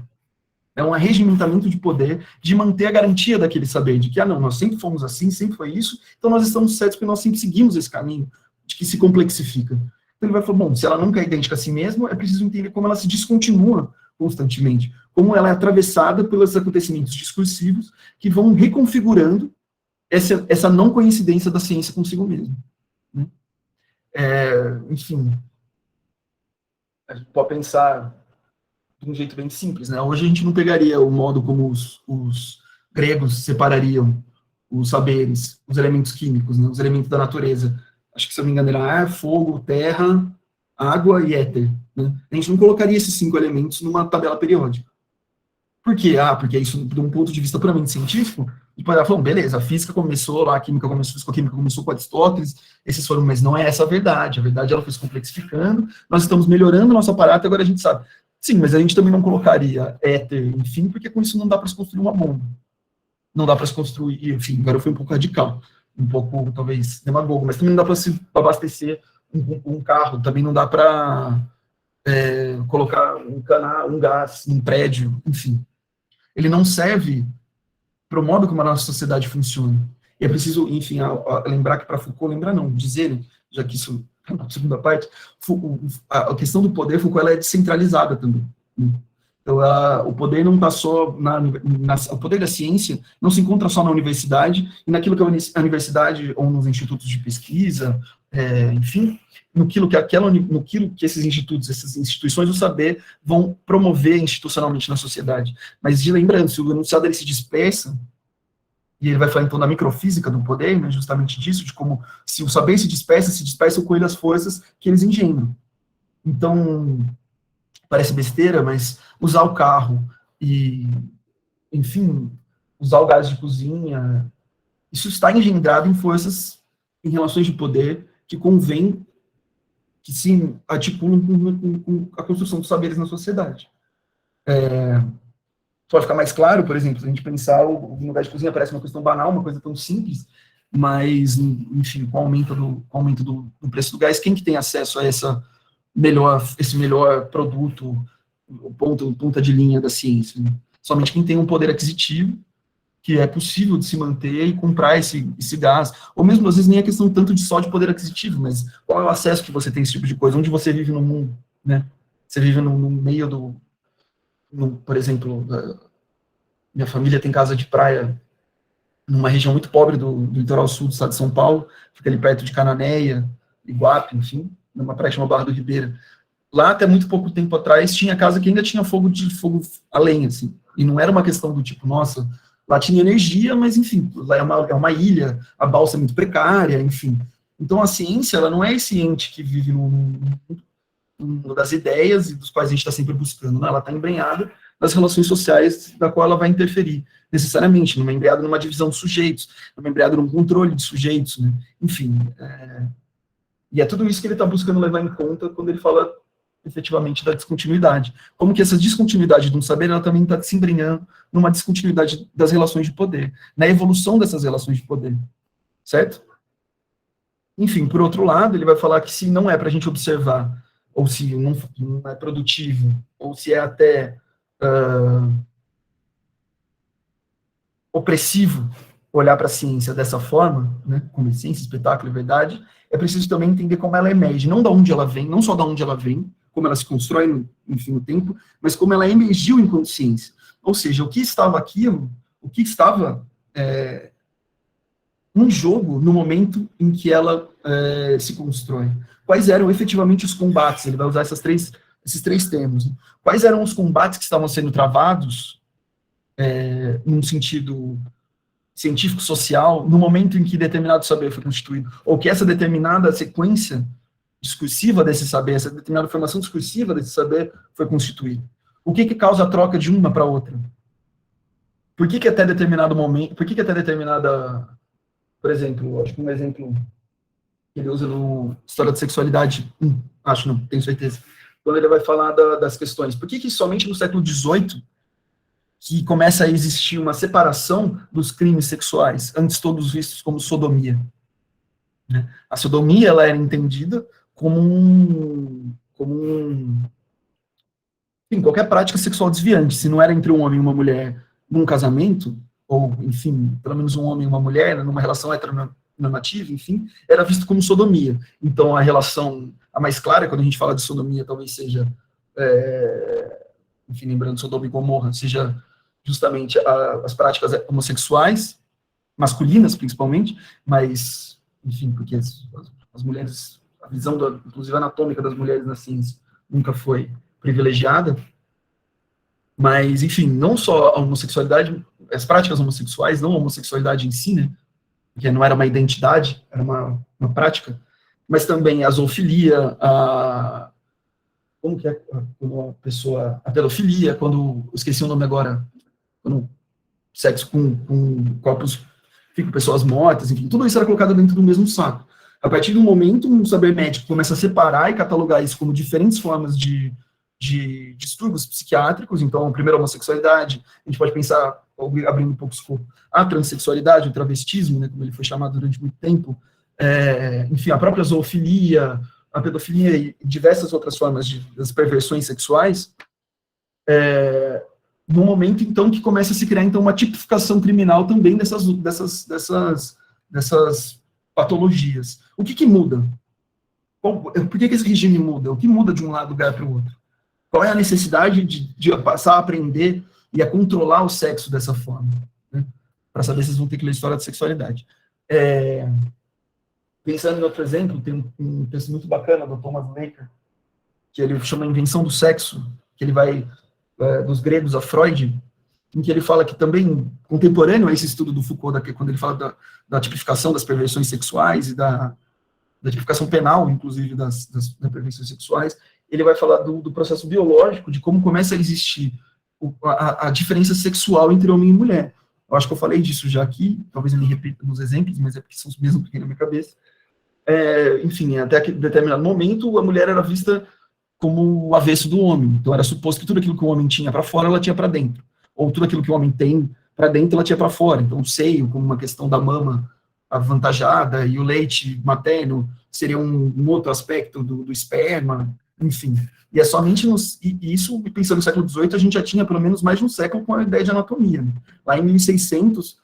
É um arregimentamento de poder, de manter a garantia daquele saber, de que, não, nós sempre fomos assim, sempre foi isso, então nós estamos certos porque nós sempre seguimos esse caminho, de que se complexifica. Então ele vai falar, bom, se ela nunca é idêntica a si mesma, é preciso entender como ela se descontinua constantemente, como ela é atravessada pelos acontecimentos discursivos que vão reconfigurando essa não coincidência da ciência consigo mesma. Né? Enfim, a gente pode pensar de um jeito bem simples, né? Hoje a gente não pegaria o modo como os gregos separariam os saberes, os elementos químicos, né? Os elementos da natureza. Acho que, se eu não me engano, era ar, fogo, terra, água e éter. Né? A gente não colocaria esses 5 elementos numa tabela periódica. Por quê? Porque isso, de um ponto de vista puramente científico, e poder falar, beleza, a física começou lá, a química começou, a físico-química começou com Aristóteles, esses foram, mas não é essa a verdade ela foi se complexificando, nós estamos melhorando o nosso aparato, agora a gente sabe. Sim, mas a gente também não colocaria éter, enfim, porque com isso não dá para se construir uma bomba. Não dá para se construir, enfim, agora eu fui um pouco radical, um pouco, talvez, demagogo, mas também não dá para se abastecer um carro, também não dá para colocar um gás num prédio, enfim. Ele não serve para o modo como a nossa sociedade funciona. E é preciso, enfim, lembrar que para Foucault, dizer, já que isso é a segunda parte, a questão do poder, Foucault, ela é descentralizada também. Né? Então, o poder não está só o poder da ciência não se encontra só na universidade e naquilo que a universidade ou nos institutos de pesquisa, enfim, no que esses institutos, essas instituições do saber vão promover institucionalmente na sociedade. Mas, lembrando, se o enunciado ele se dispersa, e ele vai falar, então, da microfísica do poder, né, justamente disso, de como, se o saber se dispersa com ele as forças que eles engendram. Então, parece besteira, mas usar o carro e, enfim, usar o gás de cozinha, isso está engendrado em forças, em relações de poder, que convém, que se articulam com a construção dos saberes na sociedade. Pode ficar mais claro, por exemplo, se a gente pensar, o lugar de cozinha parece uma questão banal, uma coisa tão simples, mas, enfim, com o aumento do preço do gás, quem que tem acesso a esse melhor produto, ponta de linha da ciência? Né? Somente quem tem um poder aquisitivo, que é possível de se manter e comprar esse gás, ou mesmo, às vezes, nem é questão tanto só de poder aquisitivo, mas qual é o acesso que você tem a esse tipo de coisa, onde você vive no mundo, né? Você vive no meio por exemplo, minha família tem casa de praia numa região muito pobre do litoral sul do estado de São Paulo, fica ali perto de Cananéia, Iguape, enfim, numa praia chamada Barra do Ribeira. Lá, até muito pouco tempo atrás, tinha casa que ainda tinha fogo a lenha, assim, e não era uma questão do tipo, nossa, lá tinha energia, mas, enfim, lá é uma ilha, a balsa é muito precária, enfim. Então, a ciência, ela não é esse ente que vive no mundo das ideias e dos quais a gente está sempre buscando, né? Ela está embrenhada nas relações sociais da qual ela vai interferir, necessariamente, numa embreada numa divisão de sujeitos, numa embreada num controle de sujeitos, né? Enfim, e é tudo isso que ele está buscando levar em conta quando ele fala efetivamente da descontinuidade. Como que essa descontinuidade de um saber, ela também está se embrenhando numa descontinuidade das relações de poder, na evolução dessas relações de poder, certo? Enfim, por outro lado, ele vai falar que se não é para a gente observar, ou se não é produtivo, ou se é até opressivo olhar para a ciência dessa forma, né, como ciência, espetáculo e verdade, é preciso também entender como ela emerge, não da onde ela vem, não só da onde ela vem, como ela se constrói no tempo, mas como ela emergiu em consciência. Ou seja, o que estava em jogo no momento em que ela se constrói. Quais eram efetivamente os combates? Ele vai usar esses três termos. Né? Quais eram os combates que estavam sendo travados, num sentido científico-social, no momento em que determinado saber foi constituído? Ou que essa determinada sequência discursiva desse saber, essa determinada formação discursiva desse saber foi constituída? O que causa a troca de uma para outra? Por que até determinado momento, por exemplo, acho que um exemplo que ele usa no História da Sexualidade, não, tenho certeza, quando ele vai falar das questões, por que somente no século XVIII que começa a existir uma separação dos crimes sexuais, antes todos vistos como sodomia? Né? A sodomia, ela era entendida como enfim, qualquer prática sexual desviante, se não era entre um homem e uma mulher num casamento, ou, enfim, pelo menos um homem e uma mulher, numa relação heteronormativa, enfim, era visto como sodomia. Então, a mais clara, quando a gente fala de sodomia, talvez seja, enfim, lembrando Sodoma e Gomorra, seja justamente as práticas homossexuais, masculinas, principalmente, mas, enfim, porque as mulheres, a visão, inclusive, anatômica das mulheres na ciência nunca foi privilegiada, mas, enfim, não só a homossexualidade, as práticas homossexuais, não a homossexualidade em si, né, porque não era uma identidade, era uma prática, mas também a zoofilia, como que é quando a pedofilia, esqueci o nome agora, quando sexo com corpos, pessoas mortas, enfim, tudo isso era colocado dentro do mesmo saco. A partir do momento, um saber médico começa a separar e catalogar isso como diferentes formas de distúrbios psiquiátricos. Então, primeiro a homossexualidade, a gente pode pensar, abrindo um pouco o escopo, a transexualidade, o travestismo, né, como ele foi chamado durante muito tempo, enfim, a própria zoofilia, a pedofilia e diversas outras formas das perversões sexuais, no momento, então, que começa a se criar, então, uma tipificação criminal também dessas patologias. O que muda? Por que esse regime muda? O que muda de um lado para o outro? Qual é a necessidade de passar a aprender e a controlar o sexo dessa forma? Né? Para saber se vocês vão ter que ler História da Sexualidade. Pensando em outro exemplo, tem um texto muito bacana do Thomas Laker, que ele chama Invenção do Sexo, que ele vai dos gregos a Freud, em que ele fala que também, contemporâneo a esse estudo do Foucault, quando ele fala da tipificação das perversões sexuais e da tipificação penal, inclusive, das perversões sexuais, ele vai falar do processo biológico, de como começa a existir a diferença sexual entre homem e mulher. eu acho que eu falei disso já aqui, talvez eu me repita nos exemplos, mas é porque são os mesmos que tem na minha cabeça. Enfim, até determinado momento, a mulher era vista como o avesso do homem. Então, era suposto que tudo aquilo que o homem tinha para fora, ela tinha para dentro. Ou tudo aquilo que o homem tem para dentro, ela tinha para fora. Então, o seio, como uma questão da mama avantajada, e o leite materno seria um outro aspecto do esperma, enfim. E é somente isso, pensando no século XVIII, a gente já tinha pelo menos mais de um século com a ideia de anatomia. Né? Lá em 1600,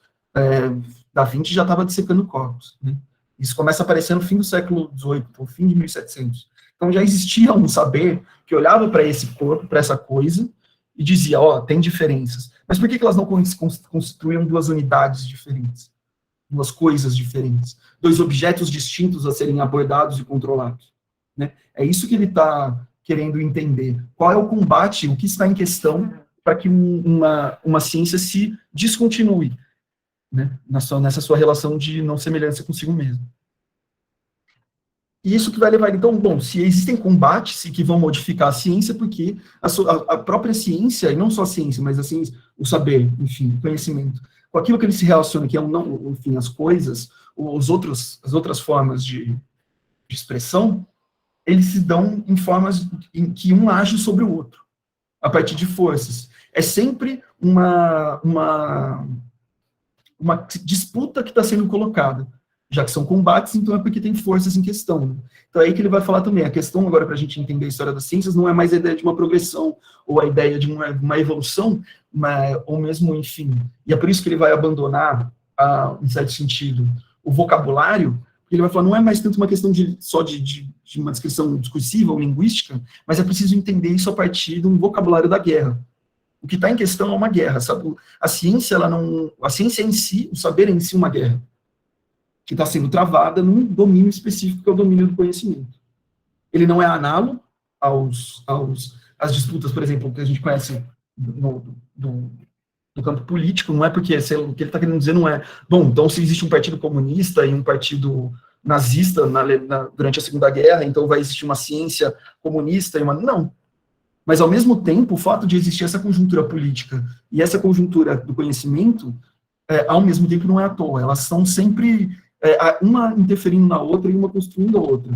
Da Vinci já estava dissecando corpos. Né? Isso começa a aparecer no fim do século XVIII, no fim de 1700. Então já existia um saber que olhava para esse corpo, para essa coisa, e dizia, tem diferenças. Mas por que elas não construíam duas unidades diferentes? Duas coisas diferentes? Dois objetos distintos a serem abordados e controlados? Né? É isso que ele está querendo entender. Qual é o combate, o que está em questão para que uma ciência se descontinue, né? Nessa sua relação de não semelhança consigo mesmo. E isso que vai levar, então, bom, se existem combates que vão modificar a ciência, porque a própria ciência, e não só a ciência, mas a ciência, o saber, enfim, o conhecimento, com aquilo que ele se relaciona, que é enfim, as coisas, as outras formas de expressão, eles se dão em formas em que um age sobre o outro, a partir de forças. É sempre uma disputa que está sendo colocada. Já que são combates, então é porque tem forças em questão. Né? Então é aí que ele vai falar também. A questão agora, para a gente entender a história das ciências, não é mais a ideia de uma progressão, ou a ideia de uma evolução, ou mesmo, enfim. E é por isso que ele vai abandonar, em certo sentido, o vocabulário, porque ele vai falar, não é mais tanto uma questão só de uma descrição discursiva ou linguística, mas é preciso entender isso a partir de um vocabulário da guerra. O que está em questão é uma guerra, sabe? A ciência em si, o saber em si é uma guerra, que está sendo travada num domínio específico, que é o domínio do conhecimento. Ele não é análogo às disputas, por exemplo, que a gente conhece do campo político, não é porque, o que ele está querendo dizer não é, bom, então se existe um partido comunista e um partido nazista durante a Segunda Guerra, então vai existir uma ciência comunista e não. Mas, ao mesmo tempo, o fato de existir essa conjuntura política e essa conjuntura do conhecimento, ao mesmo tempo, não é à toa. Elas são sempre uma interferindo na outra e uma construindo a outra.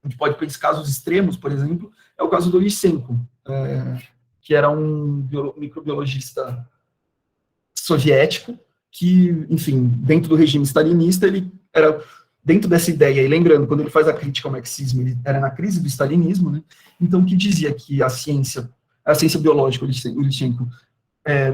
A gente pode pensar em casos extremos, por exemplo, é o caso do Lysenko, que era um microbiologista soviético, que, enfim, dentro do regime stalinista, ele era dentro dessa ideia, e lembrando, quando ele faz a crítica ao marxismo, ele era na crise do stalinismo, né? Então, que dizia que a ciência biológica, o Lysenko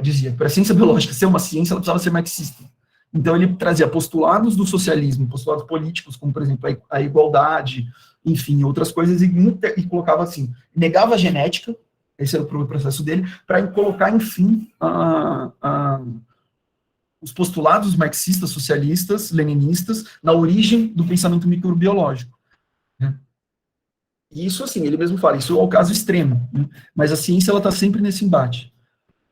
dizia, para a ciência biológica ser uma ciência, ela precisava ser marxista. Então, ele trazia postulados do socialismo, postulados políticos, como, por exemplo, a igualdade, enfim, outras coisas, e colocava assim, negava a genética, esse era o processo dele, para colocar, enfim, os postulados marxistas, socialistas, leninistas, na origem do pensamento microbiológico. Né? E isso, assim, ele mesmo fala, isso é o caso extremo, né? Mas a ciência, ela está sempre nesse embate,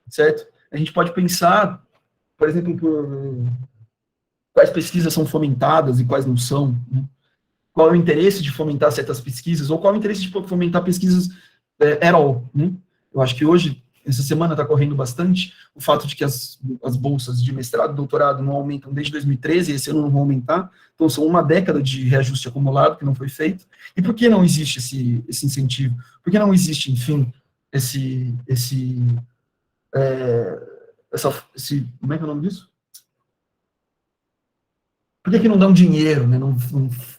certo? A gente pode pensar, por exemplo, quais pesquisas são fomentadas e quais não são, né? Qual é o interesse de fomentar certas pesquisas, ou qual é o interesse de fomentar pesquisas at all, né? Eu acho que hoje, essa semana está correndo bastante, o fato de que as bolsas de mestrado e doutorado não aumentam desde 2013, esse ano não vão aumentar, então são uma década de reajuste acumulado que não foi feito. E por que não existe esse incentivo? Por que não existe, enfim, como é que é o nome disso? Por que não dão dinheiro, né?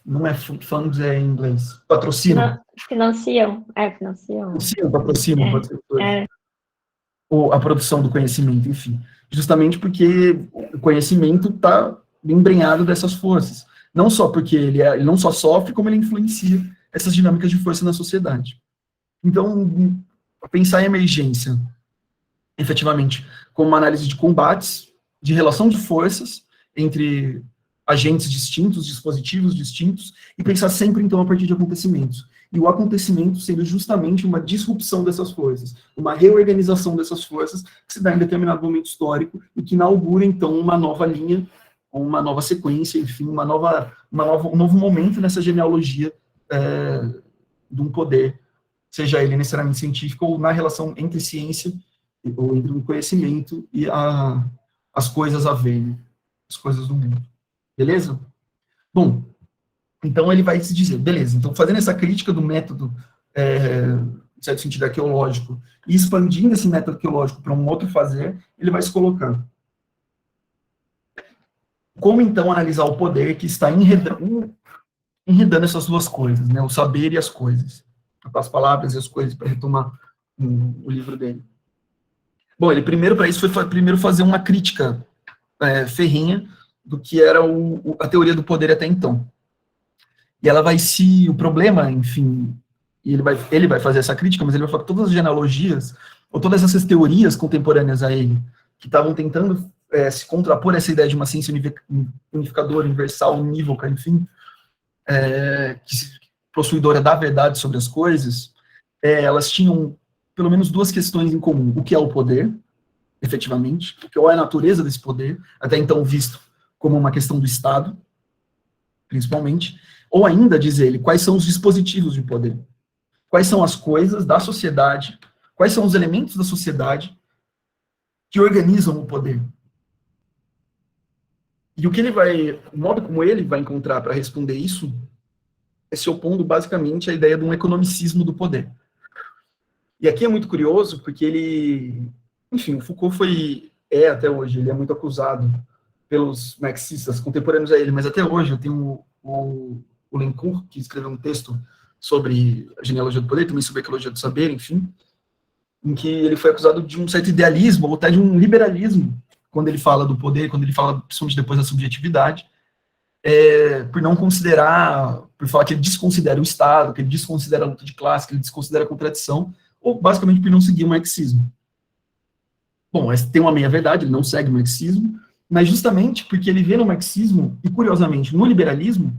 Não é funds, é em inglês. Patrocinam. Financiam. Patrocinam, pode ser. Ou a produção do conhecimento, enfim. Justamente porque o conhecimento está embrenhado dessas forças. Não só porque ele não só sofre, como ele influencia essas dinâmicas de força na sociedade. Então, pensar em emergência, efetivamente, como uma análise de combates, de relação de forças entre agentes distintos, dispositivos distintos, e pensar sempre, então, a partir de acontecimentos. E o acontecimento sendo justamente uma disrupção dessas forças, uma reorganização dessas forças que se dá em determinado momento histórico e que inaugura, então, uma nova linha, uma nova sequência, enfim, um novo momento nessa genealogia de um poder, seja ele necessariamente científico ou na relação entre ciência, ou entre o conhecimento e a as coisas a ver, né? As coisas do mundo. Beleza? Bom, então ele vai se dizer, beleza, então fazendo essa crítica do método, em certo sentido, arqueológico, e expandindo esse método arqueológico para um outro fazer, ele vai se colocando. Como, então, analisar o poder que está enredando essas duas coisas, né, o saber e as coisas, as palavras e as coisas, para retomar o livro dele. Bom, ele primeiro, para isso, foi primeiro fazer uma crítica ferrenha do que era a teoria do poder até então. E ela vai se... O problema, enfim, e ele vai fazer essa crítica, mas ele vai falar que todas as genealogias, ou todas essas teorias contemporâneas a ele, que estavam tentando se contrapor a essa ideia de uma ciência unificadora, universal, unívoca, enfim, possuidora da verdade sobre as coisas, elas tinham pelo menos duas questões em comum. O que é o poder, efetivamente, qual é a natureza desse poder, até então visto como uma questão do Estado, principalmente, ou ainda, diz ele, quais são os dispositivos de poder, quais são as coisas da sociedade, quais são os elementos da sociedade que organizam o poder. E o modo como ele vai encontrar para responder isso é se opondo basicamente à ideia de um economicismo do poder. E aqui é muito curioso, porque enfim, o Foucault até hoje, ele é muito acusado pelos marxistas contemporâneos a ele, mas até hoje eu tenho o Lencourt, que escreveu um texto sobre a genealogia do poder, também sobre a ecologia do saber, enfim, em que ele foi acusado de um certo idealismo, ou até de um liberalismo, quando ele fala do poder, quando ele fala, principalmente depois da subjetividade, por não considerar, por falar que ele desconsidera o Estado, que ele desconsidera a luta de classe, que ele desconsidera a contradição, ou basicamente por não seguir o marxismo. Bom, tem uma meia-verdade, ele não segue o marxismo, mas justamente porque ele vê no marxismo, e curiosamente no liberalismo,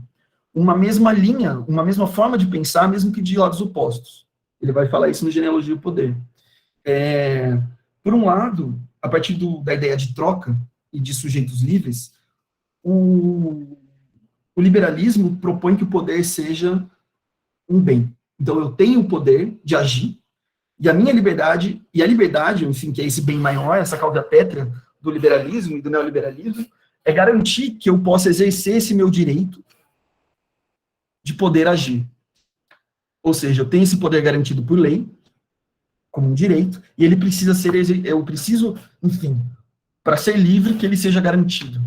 uma mesma linha, uma mesma forma de pensar, mesmo que de lados opostos. Ele vai falar isso no Genealogia do Poder. Por um lado, a partir da ideia de troca e de sujeitos livres, o liberalismo propõe que o poder seja um bem. Então, eu tenho o poder de agir, e a minha liberdade, e a liberdade, enfim, que é esse bem maior, essa causa pétrea do liberalismo e do neoliberalismo, é garantir que eu possa exercer esse meu direito de poder agir. Ou seja, eu tenho esse poder garantido por lei, como um direito, e ele precisa ser, eu preciso, enfim, para ser livre, que ele seja garantido.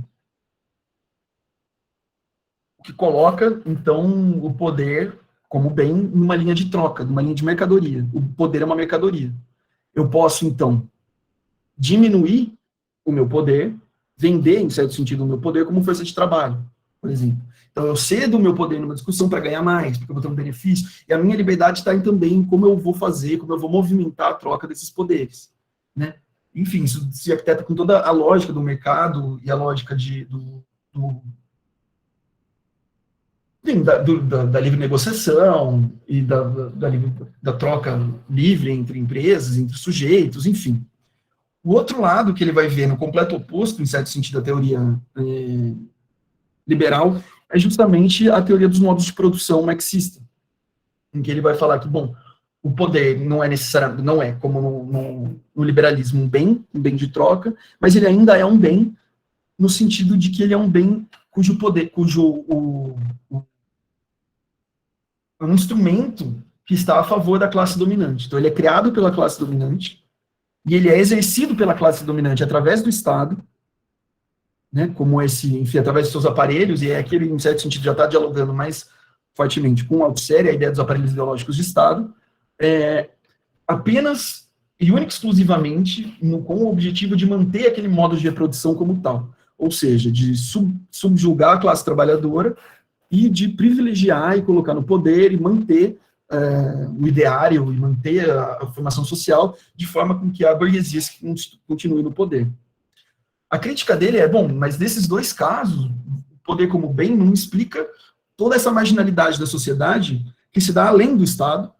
O que coloca, então, o poder como bem numa linha de troca, numa linha de mercadoria. O poder é uma mercadoria. Eu posso, então, diminuir o meu poder, vender, em certo sentido, o meu poder como força de trabalho, por exemplo. Então, eu cedo o meu poder numa discussão para ganhar mais, porque eu vou ter um benefício, e a minha liberdade está também em como eu vou fazer, como eu vou movimentar a troca desses poderes, né? Enfim, isso se arquiteta com toda a lógica do mercado e a lógica da livre negociação e da troca livre entre empresas, entre sujeitos, enfim. O outro lado que ele vai ver, no completo oposto, em certo sentido, da teoria liberal, é justamente a teoria dos modos de produção marxista, em que ele vai falar que, bom, o poder não é necessariamente, não é, como no liberalismo, um bem de troca, mas ele ainda é um bem no sentido de que ele é um bem cujo poder, um instrumento que está a favor da classe dominante. Então, ele é criado pela classe dominante, e ele é exercido pela classe dominante através do Estado, né, como enfim, através de seus aparelhos, e aqui ele, em certo sentido, já está dialogando mais fortemente com o Althusser, a ideia dos aparelhos ideológicos de Estado, apenas e única exclusivamente com o objetivo de manter aquele modo de reprodução como tal, ou seja, de subjugar a classe trabalhadora e de privilegiar e colocar no poder e manter o ideário e manter a formação social de forma com que a burguesia continue no poder. A crítica dele é, bom, mas nesses dois casos, o poder como bem não explica toda essa marginalidade da sociedade que se dá além do Estado,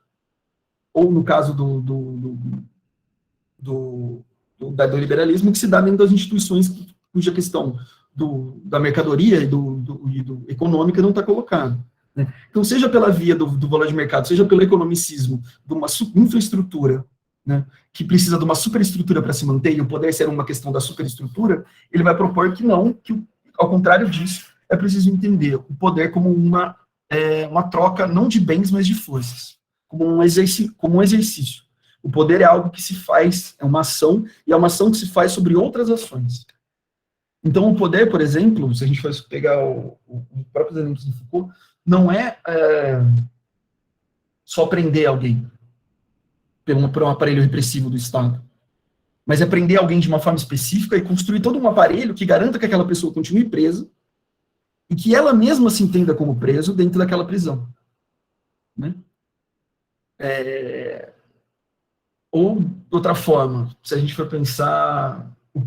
ou no caso do liberalismo, que se dá dentro das instituições cuja questão da mercadoria e do econômica não está colocada. Né? Então, seja pela via do valor de mercado, seja pelo economicismo de uma infraestrutura né, que precisa de uma superestrutura para se manter, e o poder ser uma questão da superestrutura, ele vai propor que não, que ao contrário disso, é preciso entender o poder como uma troca não de bens, mas de forças, como um exercício. O poder é algo que se faz, é uma ação, e é uma ação que se faz sobre outras ações. Então, o poder, por exemplo, se a gente fosse pegar os próprios exemplos do Foucault, não é só prender alguém por um aparelho repressivo do Estado, mas é prender alguém de uma forma específica e construir todo um aparelho que garanta que aquela pessoa continue presa e que ela mesma se entenda como preso dentro daquela prisão. Né? Ou, de outra forma, se a gente for pensar o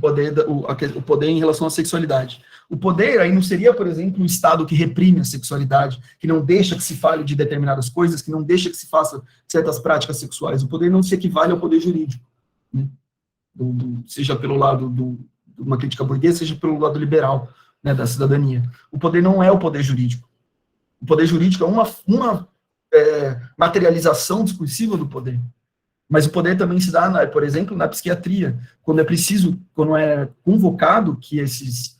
poder em relação à sexualidade. O poder aí não seria, por exemplo, um Estado que reprime a sexualidade, que não deixa que se fale de determinadas coisas, que não deixa que se faça certas práticas sexuais. O poder não se equivale ao poder jurídico, né? Seja pelo lado de uma crítica burguesa, seja pelo lado liberal, né, da cidadania. O poder não é o poder jurídico. O poder jurídico é uma materialização discursiva do poder. Mas o poder também se dá, por exemplo, na psiquiatria, quando é convocado que esses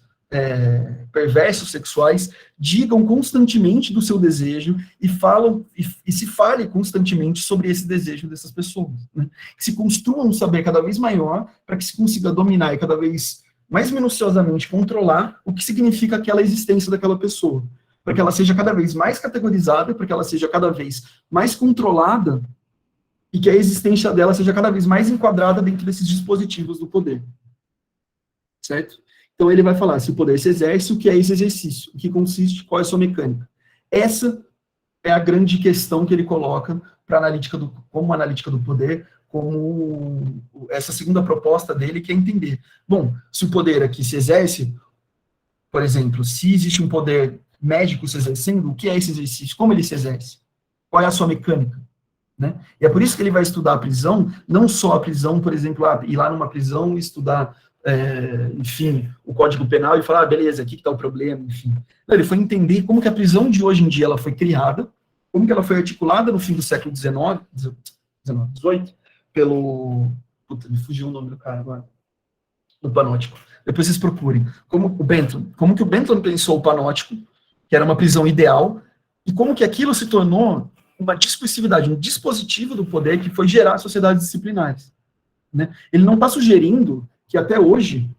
perversos sexuais digam constantemente do seu desejo e se fale constantemente sobre esse desejo dessas pessoas. Né? Que se construa um saber cada vez maior para que se consiga dominar e cada vez mais minuciosamente controlar o que significa aquela existência daquela pessoa. Para que ela seja cada vez mais categorizada, para que ela seja cada vez mais controlada e que a existência dela seja cada vez mais enquadrada dentro desses dispositivos do poder. Certo? Então ele vai falar se o poder se exerce, o que é esse exercício, o que consiste, qual é a sua mecânica. Essa é a grande questão que ele coloca para como analítica do poder, como essa segunda proposta dele, que é entender. Bom, se o poder aqui se exerce, por exemplo, se existe um poder médico se exercendo, o que é esse exercício? Como ele se exerce? Qual é a sua mecânica? Né? E é por isso que ele vai estudar a prisão, não só a prisão, por exemplo, ir lá numa prisão e estudar, enfim, o Código Penal e falar, beleza, aqui que está o problema, enfim. Não, ele foi entender como que a prisão de hoje em dia ela foi criada, como que ela foi articulada no fim do século XVIII, pelo... Puta, me fugiu o nome do cara agora. O panótico. Depois vocês procurem. Como que o Bentham pensou o panótico, que era uma prisão ideal, e como que aquilo se tornou uma discursividade, um dispositivo do poder que foi gerar sociedades disciplinares. Né? Ele não está sugerindo que até hoje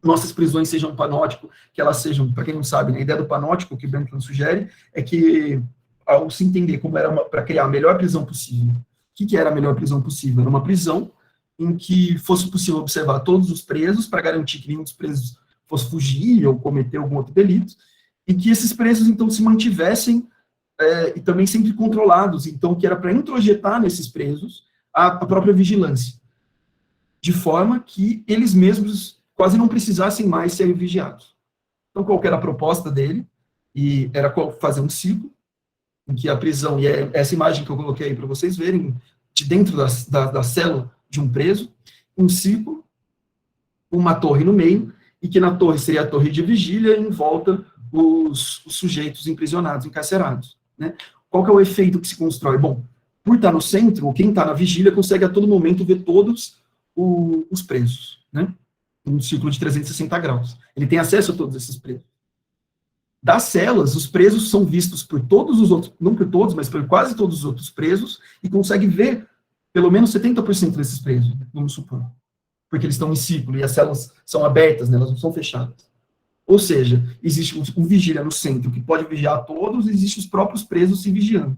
nossas prisões sejam panótico, que elas sejam, para quem não sabe, né, a ideia do panótico que Bentham sugere é que, ao se entender como era para criar a melhor prisão possível, o que era a melhor prisão possível? Era uma prisão em que fosse possível observar todos os presos para garantir que nenhum dos presos fosse fugir ou cometer algum outro delito, e que esses presos, então, se mantivessem e também sempre controlados, então, que era para introjetar nesses presos a própria vigilância, de forma que eles mesmos quase não precisassem mais ser vigiados. Então, qual que era a proposta dele? E era fazer um ciclo, em que a prisão, e é essa imagem que eu coloquei aí para vocês verem, de dentro da cela de um preso, um ciclo, uma torre no meio, e que na torre seria a torre de vigília, e em volta os sujeitos imprisionados, encarcerados. Né? Qual que é o efeito que se constrói? Bom, por estar no centro, quem está na vigília consegue a todo momento ver todos os presos, né? Um ciclo de 360 graus. Ele tem acesso a todos esses presos. Das celas, os presos são vistos por todos os outros, não por todos, mas por quase todos os outros presos, e consegue ver pelo menos 70% desses presos, vamos supor. Porque eles estão em ciclo, e as celas são abertas, né? Elas não são fechadas. Ou seja, existe um vigília no centro que pode vigiar todos, e existe os próprios presos se vigiando.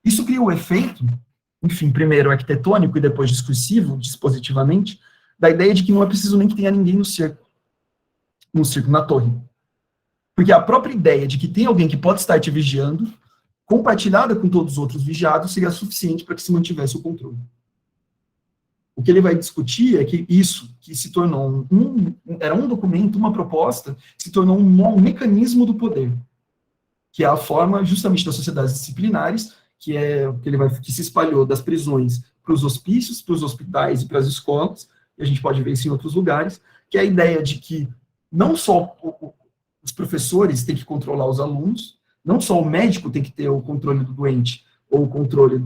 Isso cria um efeito, enfim, primeiro arquitetônico e depois discursivo, dispositivamente, da ideia de que não é preciso nem que tenha ninguém no cerco, na torre. Porque a própria ideia de que tem alguém que pode estar te vigiando, compartilhada com todos os outros vigiados, seria suficiente para que se mantivesse o controle. O que ele vai discutir é que isso, que se tornou era um documento, uma proposta, se tornou um mecanismo do poder, que é a forma justamente das sociedades disciplinares, que se espalhou das prisões para os hospícios, para os hospitais e para as escolas, e a gente pode ver isso em outros lugares, que é a ideia de que não só os professores têm que controlar os alunos, não só o médico tem que ter o controle do doente, ou o controle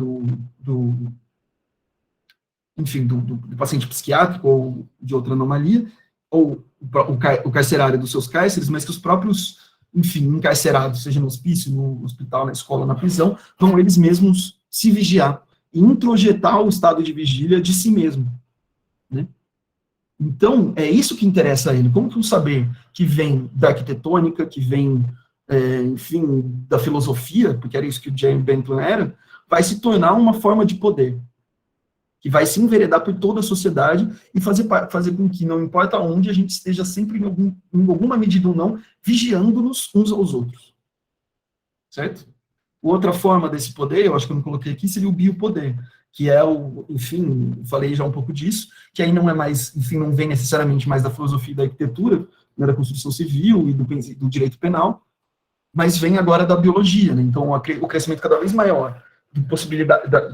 enfim, do paciente psiquiátrico ou de outra anomalia, ou o carcerário dos seus cárceres, mas que os próprios, enfim, encarcerados, seja no hospício, no hospital, na escola, na prisão, vão eles mesmos se vigiar e introjetar o estado de vigília de si mesmo, né? Então, é isso que interessa a ele, como que um saber que vem da arquitetônica, que vem, enfim, da filosofia, porque era isso que o Jeremy Bentham era, vai se tornar uma forma de poder, que vai se enveredar por toda a sociedade e fazer com que, não importa onde, a gente esteja sempre, em alguma medida ou não, vigiando-nos uns aos outros. Certo? Outra forma desse poder, eu acho que eu não coloquei aqui, seria o biopoder, que é enfim, falei já um pouco disso, que aí não é mais, enfim, não vem necessariamente mais da filosofia e da arquitetura, né, da construção civil e do direito penal, mas vem agora da biologia, né? Então, o crescimento cada vez maior,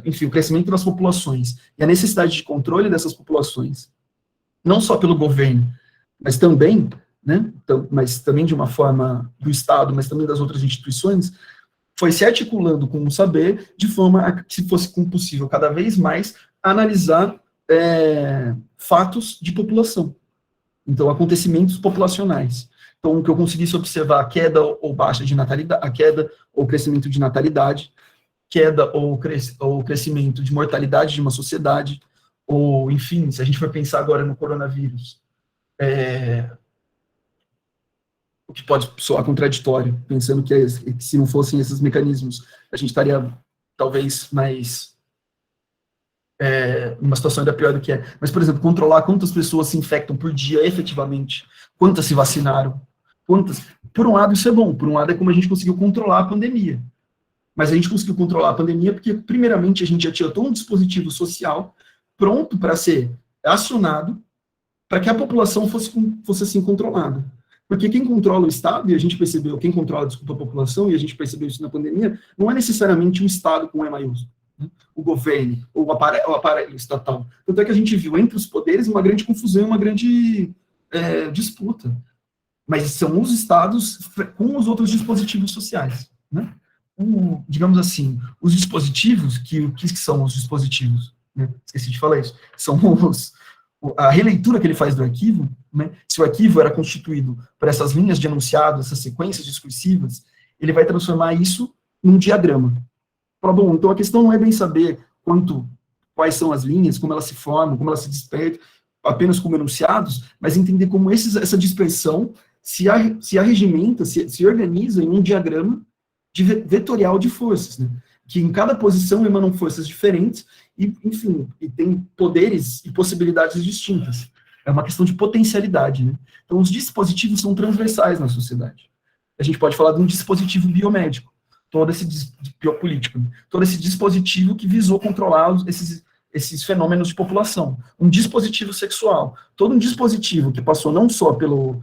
enfim, o crescimento das populações e a necessidade de controle dessas populações, não só pelo governo, mas também, né, mas também de uma forma do Estado, mas também das outras instituições, foi se articulando com o saber de forma a que fosse possível cada vez mais analisar fatos de população. Então, acontecimentos populacionais. Então, o que eu conseguisse observar a queda ou baixa de natalidade, a queda ou crescimento de natalidade, queda ou crescimento de mortalidade de uma sociedade, ou, enfim, se a gente for pensar agora no coronavírus, o que pode soar contraditório, pensando que se não fossem esses mecanismos, a gente estaria talvez mais numa situação ainda pior do que é. Mas, por exemplo, controlar quantas pessoas se infectam por dia efetivamente, quantas se vacinaram, quantas... Por um lado, isso é bom, por um lado é como a gente conseguiu controlar a pandemia. Mas a gente conseguiu controlar a pandemia porque, primeiramente, a gente já tinha todo um dispositivo social pronto para ser acionado para que a população fosse assim controlada. Porque quem controla o Estado, e a gente percebeu, quem controla, desculpa, a população, e a gente percebeu isso na pandemia, não é necessariamente o Estado com E maiúsculo, né? O governo, ou o aparelho estatal. Tanto é que a gente viu entre os poderes uma grande confusão, uma grande disputa. Mas são os Estados com os outros dispositivos sociais, né? Digamos assim, os dispositivos, o que são os dispositivos? Né? Esqueci de falar isso. São a releitura que ele faz do arquivo, né? Se o arquivo era constituído por essas linhas de enunciado, essas sequências discursivas, ele vai transformar isso num diagrama. Fala, bom, então a questão não é bem saber quais são as linhas, como elas se formam, como elas se despertam, apenas como enunciados, mas entender como essa dispersão se arregimenta, se organiza em um diagrama vetorial de forças, né? Que em cada posição emanam forças diferentes e, enfim, e tem poderes e possibilidades distintas. É uma questão de potencialidade, né? Então, os dispositivos são transversais na sociedade. A gente pode falar de um dispositivo biomédico, biopolítico, né? Todo esse dispositivo que visou controlar esses fenômenos de população. Um dispositivo sexual, todo um dispositivo que passou não só pelo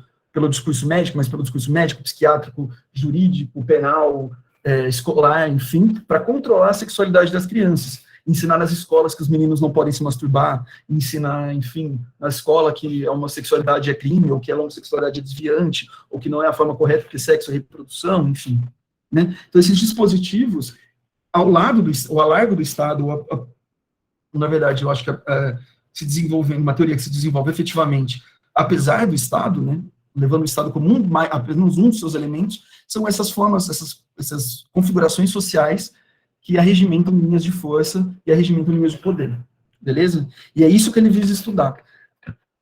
discurso médico, mas pelo discurso médico, psiquiátrico, jurídico, penal, escolar, enfim, para controlar a sexualidade das crianças. Ensinar nas escolas que os meninos não podem se masturbar, ensinar, enfim, na escola que a homossexualidade é crime, ou que a homossexualidade é desviante, ou que não é a forma correta porque sexo é reprodução, enfim. Né? Então, esses dispositivos, ao largo do Estado, na verdade, eu acho que se desenvolve, uma teoria que se desenvolve efetivamente, apesar do Estado, né, levando o Estado como apenas um dos seus elementos, são essas formas, essas configurações sociais que arregimentam linhas de força e arregimentam linhas de poder, beleza? E é isso que ele visa estudar,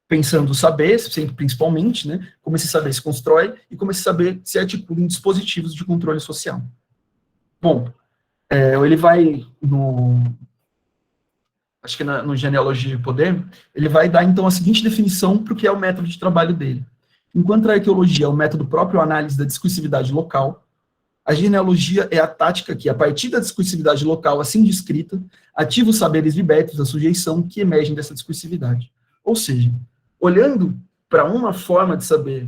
pensando o saber, sempre principalmente, né, como esse saber se constrói e como esse saber se articula em dispositivos de controle social. Bom, ele vai acho que no Genealogia de Poder, ele vai dar, então, a seguinte definição para o que é o método de trabalho dele. Enquanto a arqueologia é o método próprio análise da discursividade local, a genealogia é a tática que, a partir da discursividade local assim descrita, ativa os saberes libertos da sujeição que emergem dessa discursividade. Ou seja, olhando para uma forma de saber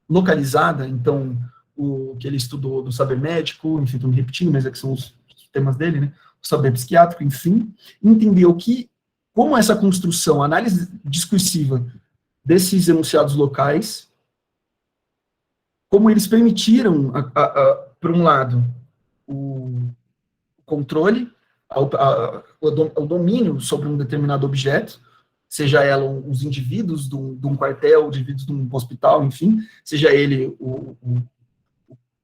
localizada, então, o que ele estudou do saber médico, enfim, estou me repetindo, mas é que são os temas dele, né? O saber psiquiátrico, enfim, entendeu como essa construção, análise discursiva desses enunciados locais, como eles permitiram, por um lado, o controle, o domínio sobre um determinado objeto, seja ela os indivíduos de um quartel, indivíduos de um hospital, enfim, seja ele o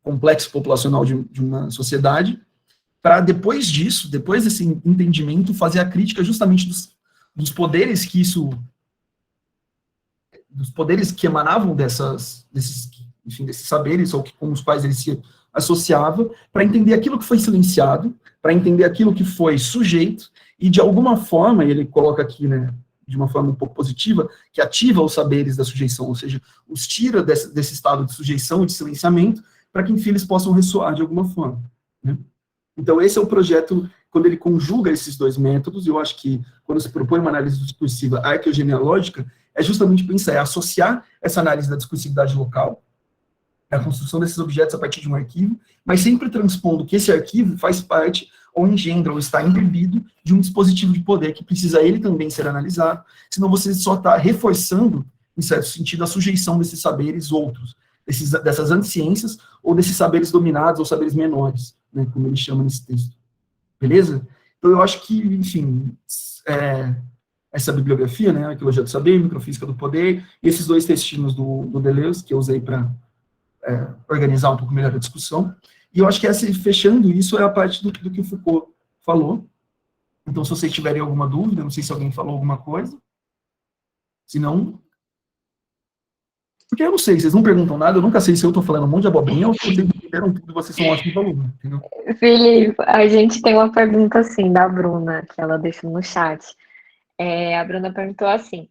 complexo populacional de uma sociedade, para depois disso, depois desse entendimento, fazer a crítica justamente dos poderes que dos poderes que emanavam desses saberes, ou com os quais ele se associava, para entender aquilo que foi silenciado, para entender aquilo que foi sujeito, e de alguma forma, ele coloca aqui, né, de uma forma um pouco positiva, que ativa os saberes da sujeição, ou seja, os tira desse estado de sujeição e de silenciamento, para que, enfim, eles possam ressoar de alguma forma, né? Então, esse é o projeto, quando ele conjuga esses dois métodos, e eu acho que, quando se propõe uma análise discursiva arqueogenealógica, é justamente pensar, é associar essa análise da discursividade local, a construção desses objetos a partir de um arquivo, mas sempre transpondo que esse arquivo faz parte, ou engendra, ou está embebido de um dispositivo de poder que precisa ele também ser analisado, senão você só está reforçando, em certo sentido, a sujeição desses saberes outros, dessas anticiências, ou desses saberes dominados, ou saberes menores, né, como ele chama nesse texto. Beleza? Então, eu acho que, enfim, essa bibliografia, né, Arqueologia do Saber, Microfísica do Poder, e esses dois textinhos do Deleuze, que eu usei para organizar um pouco melhor a discussão, e eu acho que fechando isso é a parte do que o Foucault falou. Então, se vocês tiverem alguma dúvida, não sei se alguém falou alguma coisa, se não... Porque eu não sei, vocês não perguntam nada, eu nunca sei se eu estou falando um monte de abobrinha ou se vocês entenderam tudo, vocês são ótimos alunos, entendeu? Felipe, a gente tem uma pergunta assim da Bruna, que ela deixou no chat. A Bruna perguntou assim: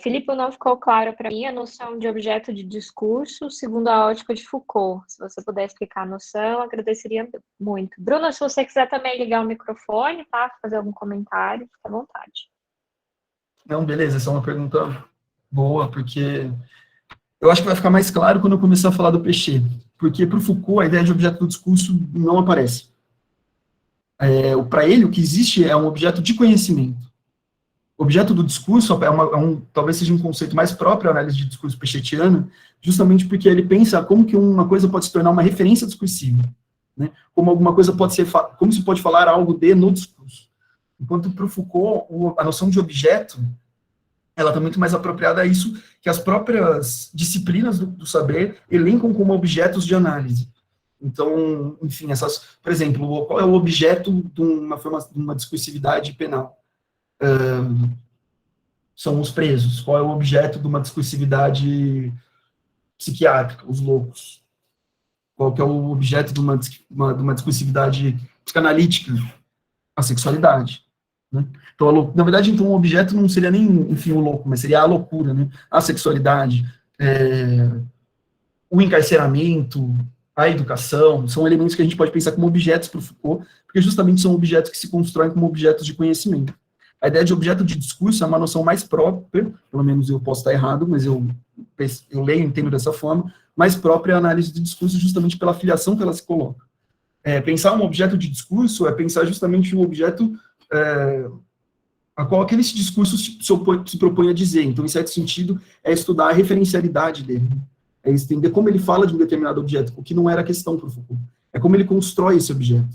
Felipe, não ficou claro para mim a noção de objeto de discurso segundo a ótica de Foucault. Se você puder explicar a noção, agradeceria muito. Bruna, se você quiser também ligar o microfone, tá? Fazer algum comentário, fica à vontade. Não, beleza, essa é uma pergunta boa, porque eu acho que vai ficar mais claro quando eu começar a falar do Pechet, porque para o Foucault a ideia de objeto do discurso não aparece. Para ele, o que existe é um objeto de conhecimento. O objeto do discurso talvez seja um conceito mais próprio à análise de discurso pechetiana, justamente porque ele pensa como que uma coisa pode se tornar uma referência discursiva, né? Como alguma coisa pode ser, como se pode falar algo no discurso. Enquanto para o Foucault, a noção de objeto, ela está muito mais apropriada a isso que as próprias disciplinas do saber elencam como objetos de análise. Então, enfim, por exemplo, qual é o objeto de uma discursividade penal? São os presos. Qual é o objeto de uma discursividade psiquiátrica? Os loucos. Qual que é o objeto de uma discursividade psicanalítica? A sexualidade. Né? Então, na verdade, então, o objeto não seria nem, enfim, o louco, mas seria a loucura, né? A sexualidade, o encarceramento, a educação, são elementos que a gente pode pensar como objetos para o Foucault, porque justamente são objetos que se constroem como objetos de conhecimento. A ideia de objeto de discurso é uma noção mais própria, pelo menos eu posso estar errado, mas eu leio e entendo dessa forma, mais própria à análise de discurso justamente pela filiação que ela se coloca. Pensar um objeto de discurso é pensar justamente um objeto a qual aquele discurso se propõe a dizer. Então, em certo sentido, é estudar a referencialidade dele. É entender como ele fala de um determinado objeto, o que não era questão para o Foucault. É como ele constrói esse objeto.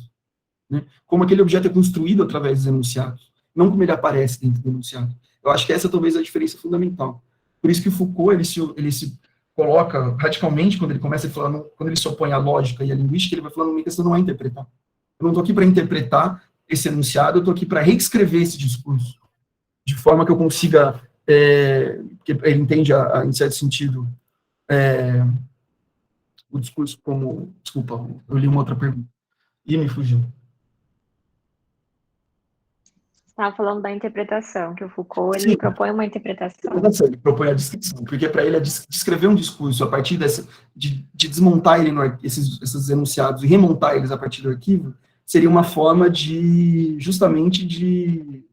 Né? Como aquele objeto é construído através dos enunciados. Não como ele aparece dentro do enunciado. Eu acho que essa talvez é a diferença fundamental. Por isso que o Foucault, ele se coloca radicalmente, quando ele começa a falar, quando ele se opõe à lógica e à linguística, ele vai falando, minha questão não é interpretar. Eu não estou aqui para interpretar esse enunciado, eu estou aqui para reescrever esse discurso, de forma que eu consiga, que ele entende, em certo sentido, o discurso como, desculpa, eu li uma outra pergunta, e me fugiu. Estava falando da interpretação, que o Foucault ele propõe uma interpretação. Ele propõe a descrição, porque para ele descrever um discurso a partir de desmontar ele esses enunciados e remontar eles a partir do arquivo, seria uma forma justamente de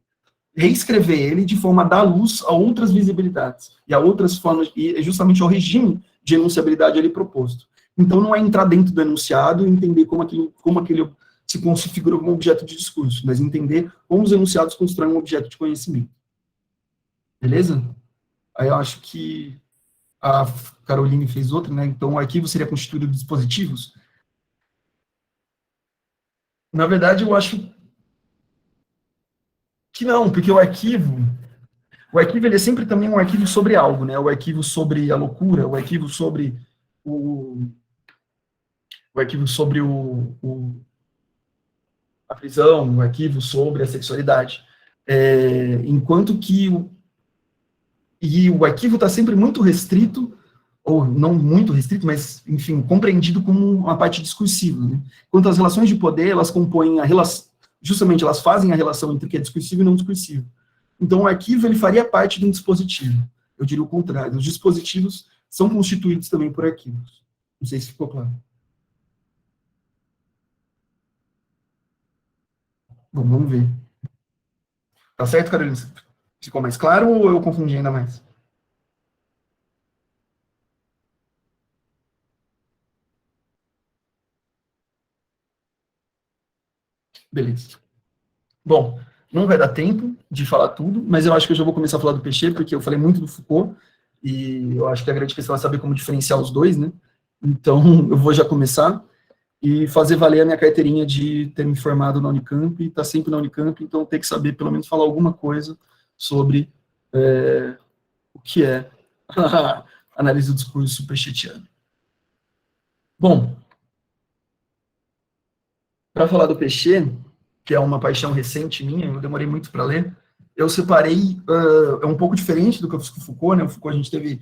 reescrever ele de forma a dar luz a outras visibilidades e a outras formas, e justamente ao regime de enunciabilidade ali proposto. Então, não é entrar dentro do enunciado e entender como aquele se configura como objeto de discurso, mas entender como os enunciados constroem um objeto de conhecimento. Beleza? Aí eu acho que a Caroline fez outra, né? Então, o arquivo seria constituído de dispositivos. Na verdade, eu acho que não, porque o arquivo ele é sempre também um arquivo sobre algo, né? O arquivo sobre a loucura, o arquivo sobre o arquivo sobre a prisão, o arquivo sobre a sexualidade. Enquanto que o arquivo está sempre muito restrito, ou não muito restrito, mas, enfim, compreendido como uma parte discursiva, né? Enquanto as relações de poder, elas compõem a relação, justamente elas fazem a relação entre o que é discursivo e não discursivo. Então, o arquivo, ele faria parte de um dispositivo. Eu diria o contrário. Os dispositivos são constituídos também por arquivos. Não sei se ficou claro. Bom, vamos ver. Tá certo, Carolina? Ficou mais claro ou eu confundi ainda mais? Beleza. Bom, não vai dar tempo de falar tudo, mas eu acho que eu já vou começar a falar do Peixe, porque eu falei muito do Foucault, e eu acho que a grande questão é saber como diferenciar os dois, né? Então, eu vou já começar e fazer valer a minha carteirinha de ter me formado na Unicamp, e estar sempre na Unicamp, então ter que saber, pelo menos, falar alguma coisa sobre o que é a análise do discurso peixetiano. Bom, para falar do Peixe, que é uma paixão recente minha, eu demorei muito para ler, eu separei, é um pouco diferente do que eu fiz com o Foucault, né? O Foucault a gente teve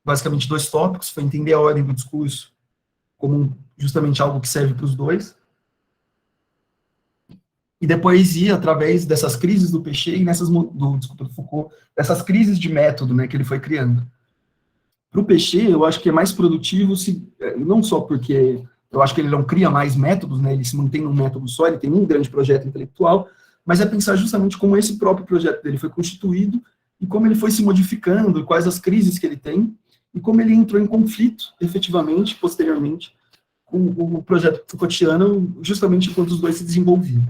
basicamente 2 tópicos, foi entender a ordem do discurso como justamente algo que serve para os dois, e depois ir através dessas crises do Peixe e do Foucault, dessas crises de método, né, que ele foi criando. Para o Peixe, eu acho que é mais produtivo, não só porque eu acho que ele não cria mais métodos, né, ele se mantém num método só, ele tem um grande projeto intelectual, mas é pensar justamente como esse próprio projeto dele foi constituído e como ele foi se modificando, e quais as crises que ele tem, e como ele entrou em conflito, efetivamente, posteriormente, com o projeto Foucaultiano, justamente enquanto os dois se desenvolviam.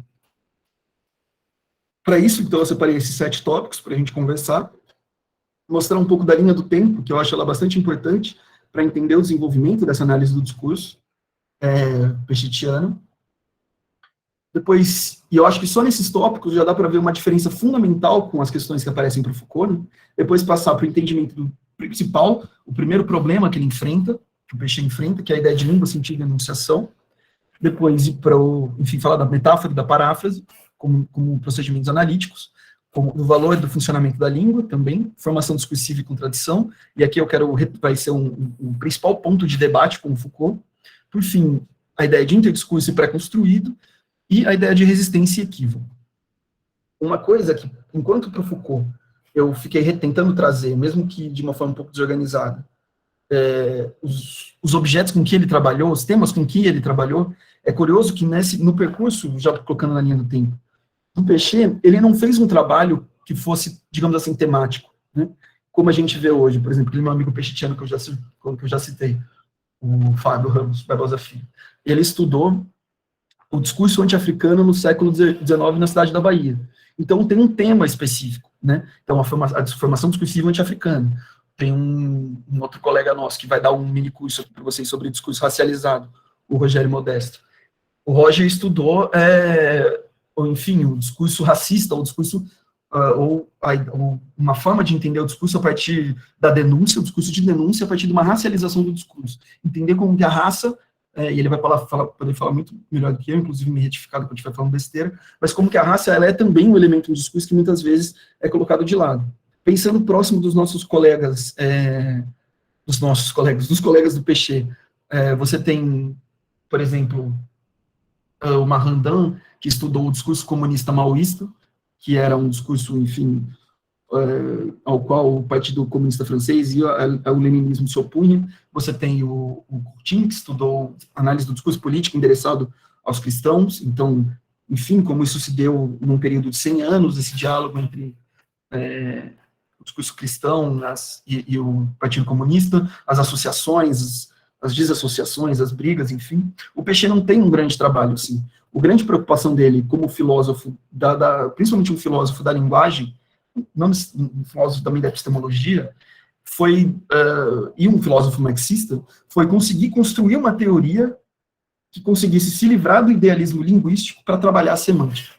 Para isso, então, eu separei esses 7 tópicos para a gente conversar, mostrar um pouco da linha do tempo, que eu acho ela bastante importante para entender o desenvolvimento dessa análise do discurso peixetiano. Depois, e eu acho que só nesses tópicos já dá para ver uma diferença fundamental com as questões que aparecem para o Foucault, né? Depois passar para o entendimento do principal, o primeiro problema que ele enfrenta, que o Peixe enfrenta, que é a ideia de língua, sentido e enunciação. Depois ir para enfim, falar da metáfora e da paráfrase, como procedimentos analíticos, como o valor do funcionamento da língua também, formação discursiva e contradição, e aqui vai ser um principal ponto de debate com o Foucault. Por fim, a ideia de interdiscurso e pré-construído, e a ideia de resistência e equívoco. Uma coisa que, enquanto para o Foucault, eu fiquei tentando trazer, mesmo que de uma forma um pouco desorganizada, os objetos com que ele trabalhou, os temas com que ele trabalhou, é curioso que no percurso, já colocando na linha do tempo, do Peixe, ele não fez um trabalho que fosse, digamos assim, temático, né? Como a gente vê hoje, por exemplo, aquele meu amigo peixetiano que eu já citei, o Fábio Ramos Barbosa Filho. Ele estudou o discurso anti-africano no século XIX na cidade da Bahia. Então, tem um tema específico, né? Então, a formação discursiva anti-africana. Tem um outro colega nosso que vai dar um mini curso para vocês sobre discurso racializado, o Rogério Modesto. O Roger estudou, enfim, o discurso racista, o discurso, ou uma forma de entender o discurso a partir da denúncia, o discurso de denúncia a partir de uma racialização do discurso. Entender como que a raça, e ele vai poder falar muito melhor do que eu, inclusive me retificado quando estiver falando besteira, mas como que a raça ela é também um elemento do discurso que muitas vezes é colocado de lado. Pensando próximo dos nossos colegas, dos colegas do Peixe, você tem, por exemplo, o Marandan, que estudou o discurso comunista maoísta, que era um discurso, enfim, ao qual o Partido Comunista Francês e o leninismo se opunham. Você tem o Coutinho, que estudou análise do discurso político endereçado aos cristãos. Então, enfim, como isso se deu num período de 100 anos, esse diálogo entre o discurso cristão e o Partido Comunista, as associações, as desassociações, as brigas, enfim. O Peixe não tem um grande trabalho, assim. A grande preocupação dele como filósofo, principalmente um filósofo da linguagem, não um filósofo também da epistemologia, e um filósofo marxista, foi conseguir construir uma teoria que conseguisse se livrar do idealismo linguístico para trabalhar a semântica.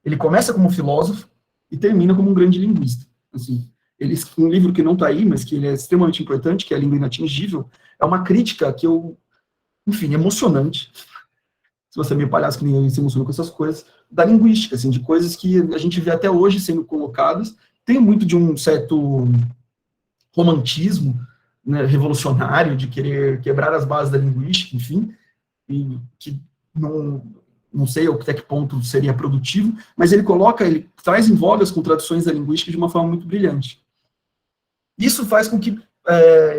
Ele começa como filósofo e termina como um grande linguista. Assim, um livro que não está aí, mas que ele é extremamente importante, que é A Língua Inatingível, é uma crítica que enfim, emocionante. Se você é meio palhaço que nem se emociona com essas coisas, da linguística, assim, de coisas que a gente vê até hoje sendo colocadas. Tem muito de um certo romantismo, né, revolucionário, de querer quebrar as bases da linguística, enfim, e que não sei até que ponto seria produtivo, mas ele traz em voga as contradições da linguística de uma forma muito brilhante. Isso faz com que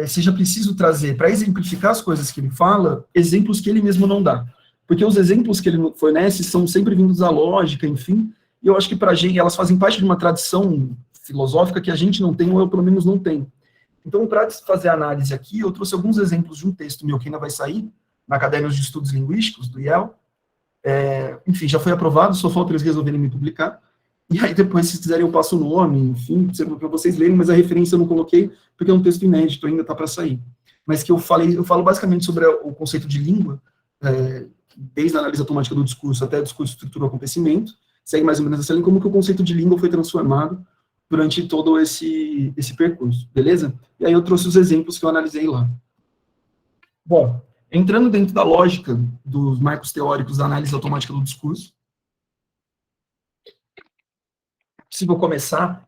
seja preciso trazer, para exemplificar as coisas que ele fala, exemplos que ele mesmo não dá. Porque os exemplos que ele fornece são sempre vindos da lógica, enfim, e eu acho que para a gente, elas fazem parte de uma tradição filosófica que a gente não tem, ou eu pelo menos não tenho. Então, para fazer a análise aqui, eu trouxe alguns exemplos de um texto meu que ainda vai sair, na Cadernos de Estudos Linguísticos, do IEL. Enfim, já foi aprovado, só falta eles resolverem me publicar. E aí depois, se quiserem, eu passo o nome, enfim, para vocês lerem, mas a referência eu não coloquei, porque é um texto inédito, ainda está para sair. Mas que eu falo basicamente sobre o conceito de língua, desde a análise automática do discurso até o discurso, estrutura e acontecimento, segue mais ou menos essa linha, como que o conceito de língua foi transformado durante todo esse percurso, beleza? E aí eu trouxe os exemplos que eu analisei lá. Bom, entrando dentro da lógica dos marcos teóricos da análise automática do discurso, é possível começar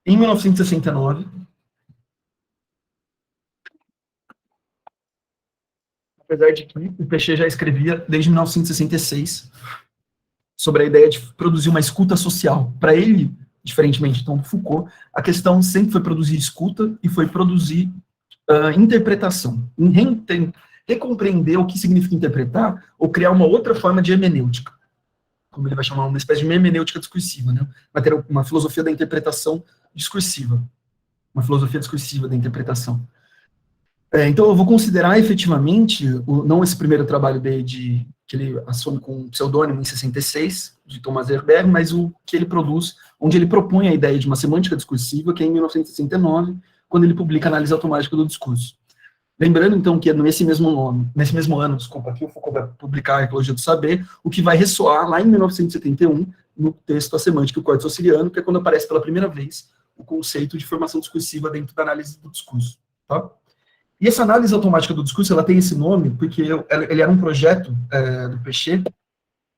em 1969, apesar de que o Pechet já escrevia desde 1966 sobre a ideia de produzir uma escuta social. Para ele, diferentemente então do Foucault, a questão sempre foi produzir escuta e foi produzir interpretação, recompreender o que significa interpretar ou criar uma outra forma de hermenêutica, como ele vai chamar, uma espécie de hermenêutica discursiva, né? Uma filosofia da interpretação discursiva, uma filosofia discursiva da interpretação. Então, eu vou considerar efetivamente, não esse primeiro trabalho dele, que ele assume com um pseudônimo em 66, de Thomas Herberg, mas o que ele produz, onde ele propõe a ideia de uma semântica discursiva, que é em 1969, quando ele publica a Análise Automática do Discurso. Lembrando, então, que nesse mesmo ano, que o Foucault vai publicar a Arqueologia do Saber, o que vai ressoar lá em 1971, no texto A Semântica e o Corte Sociliano, que é quando aparece pela primeira vez o conceito de formação discursiva dentro da análise do discurso. Tá? E essa análise automática do discurso, ela tem esse nome porque ele era um projeto do Pechet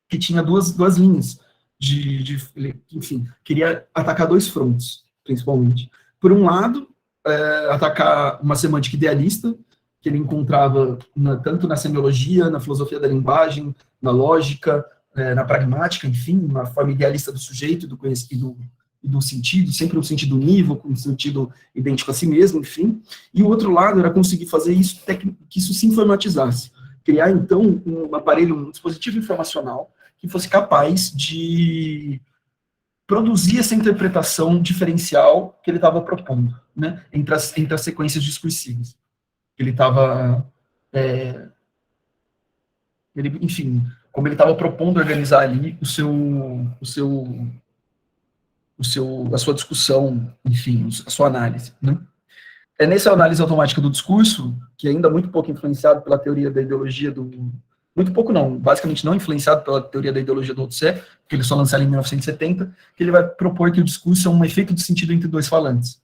que tinha duas linhas enfim, queria atacar dois frontes, principalmente. Por um lado, atacar uma semântica idealista, que ele encontrava tanto na semiologia, na filosofia da linguagem, na lógica, na pragmática, enfim, uma forma idealista do sujeito, do conhecimento e do sentido, sempre um sentido unívoco, um sentido idêntico a si mesmo, enfim. E o outro lado era conseguir fazer isso, que isso se informatizasse. Criar, então, um aparelho, um dispositivo informacional que fosse capaz de produzir essa interpretação diferencial que ele estava propondo, né, entre as sequências discursivas. Ele estava, enfim, como ele estava propondo organizar ali a sua discussão, enfim, a sua análise, né? É nessa análise automática do discurso, que ainda muito pouco influenciado pela teoria da ideologia muito pouco não, basicamente não influenciado pela teoria da ideologia do Althusser, que ele só lançou em 1970, que ele vai propor que o discurso é um efeito de sentido entre dois falantes.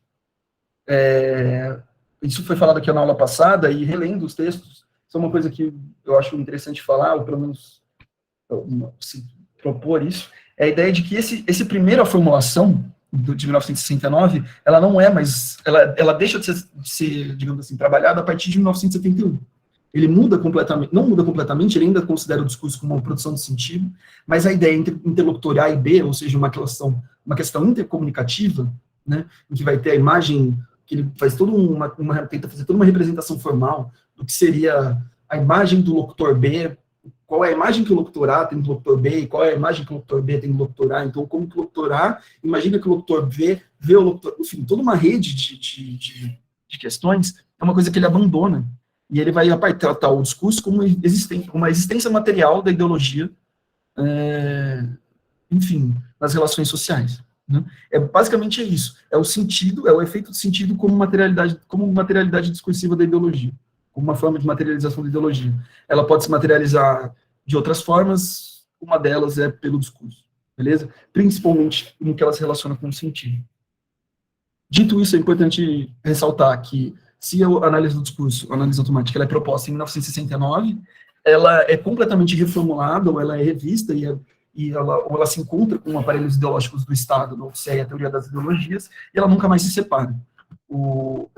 Isso foi falado aqui na aula passada, e relendo os textos, isso é uma coisa que eu acho interessante falar, ou pelo menos se propor isso, é a ideia de que essa primeira formulação de 1969, ela não é mais, ela deixa de ser, digamos assim, trabalhada a partir de 1971. Ele muda completamente, não muda completamente, ele ainda considera o discurso como uma produção de sentido, mas a ideia entre interlocutor A e B, ou seja, uma questão intercomunicativa, né, em que vai ter a imagem, que ele faz tenta fazer toda uma representação formal do que seria a imagem do locutor B, qual é a imagem que o locutor A tem do locutor B, e qual é a imagem que o locutor B tem do locutor A, então como que o locutor A imagina que o locutor B vê o locutor, enfim, toda uma rede de questões, é uma coisa que ele abandona, e ele vai tratar o discurso como uma existência material da ideologia, enfim, nas relações sociais. Né? Basicamente isso, é o sentido, é o efeito de sentido como materialidade discursiva da ideologia, como uma forma de materialização da ideologia. Ela pode se materializar de outras formas, uma delas é pelo discurso, beleza? Principalmente no que ela se relaciona com o sentido. Dito isso, é importante ressaltar que, se a análise do discurso, a análise automática, ela é proposta em 1969, ela é completamente reformulada, ou ela é revista, ou ela se encontra com aparelhos ideológicos do Estado, do Althusser, a teoria das ideologias, e ela nunca mais se separa. O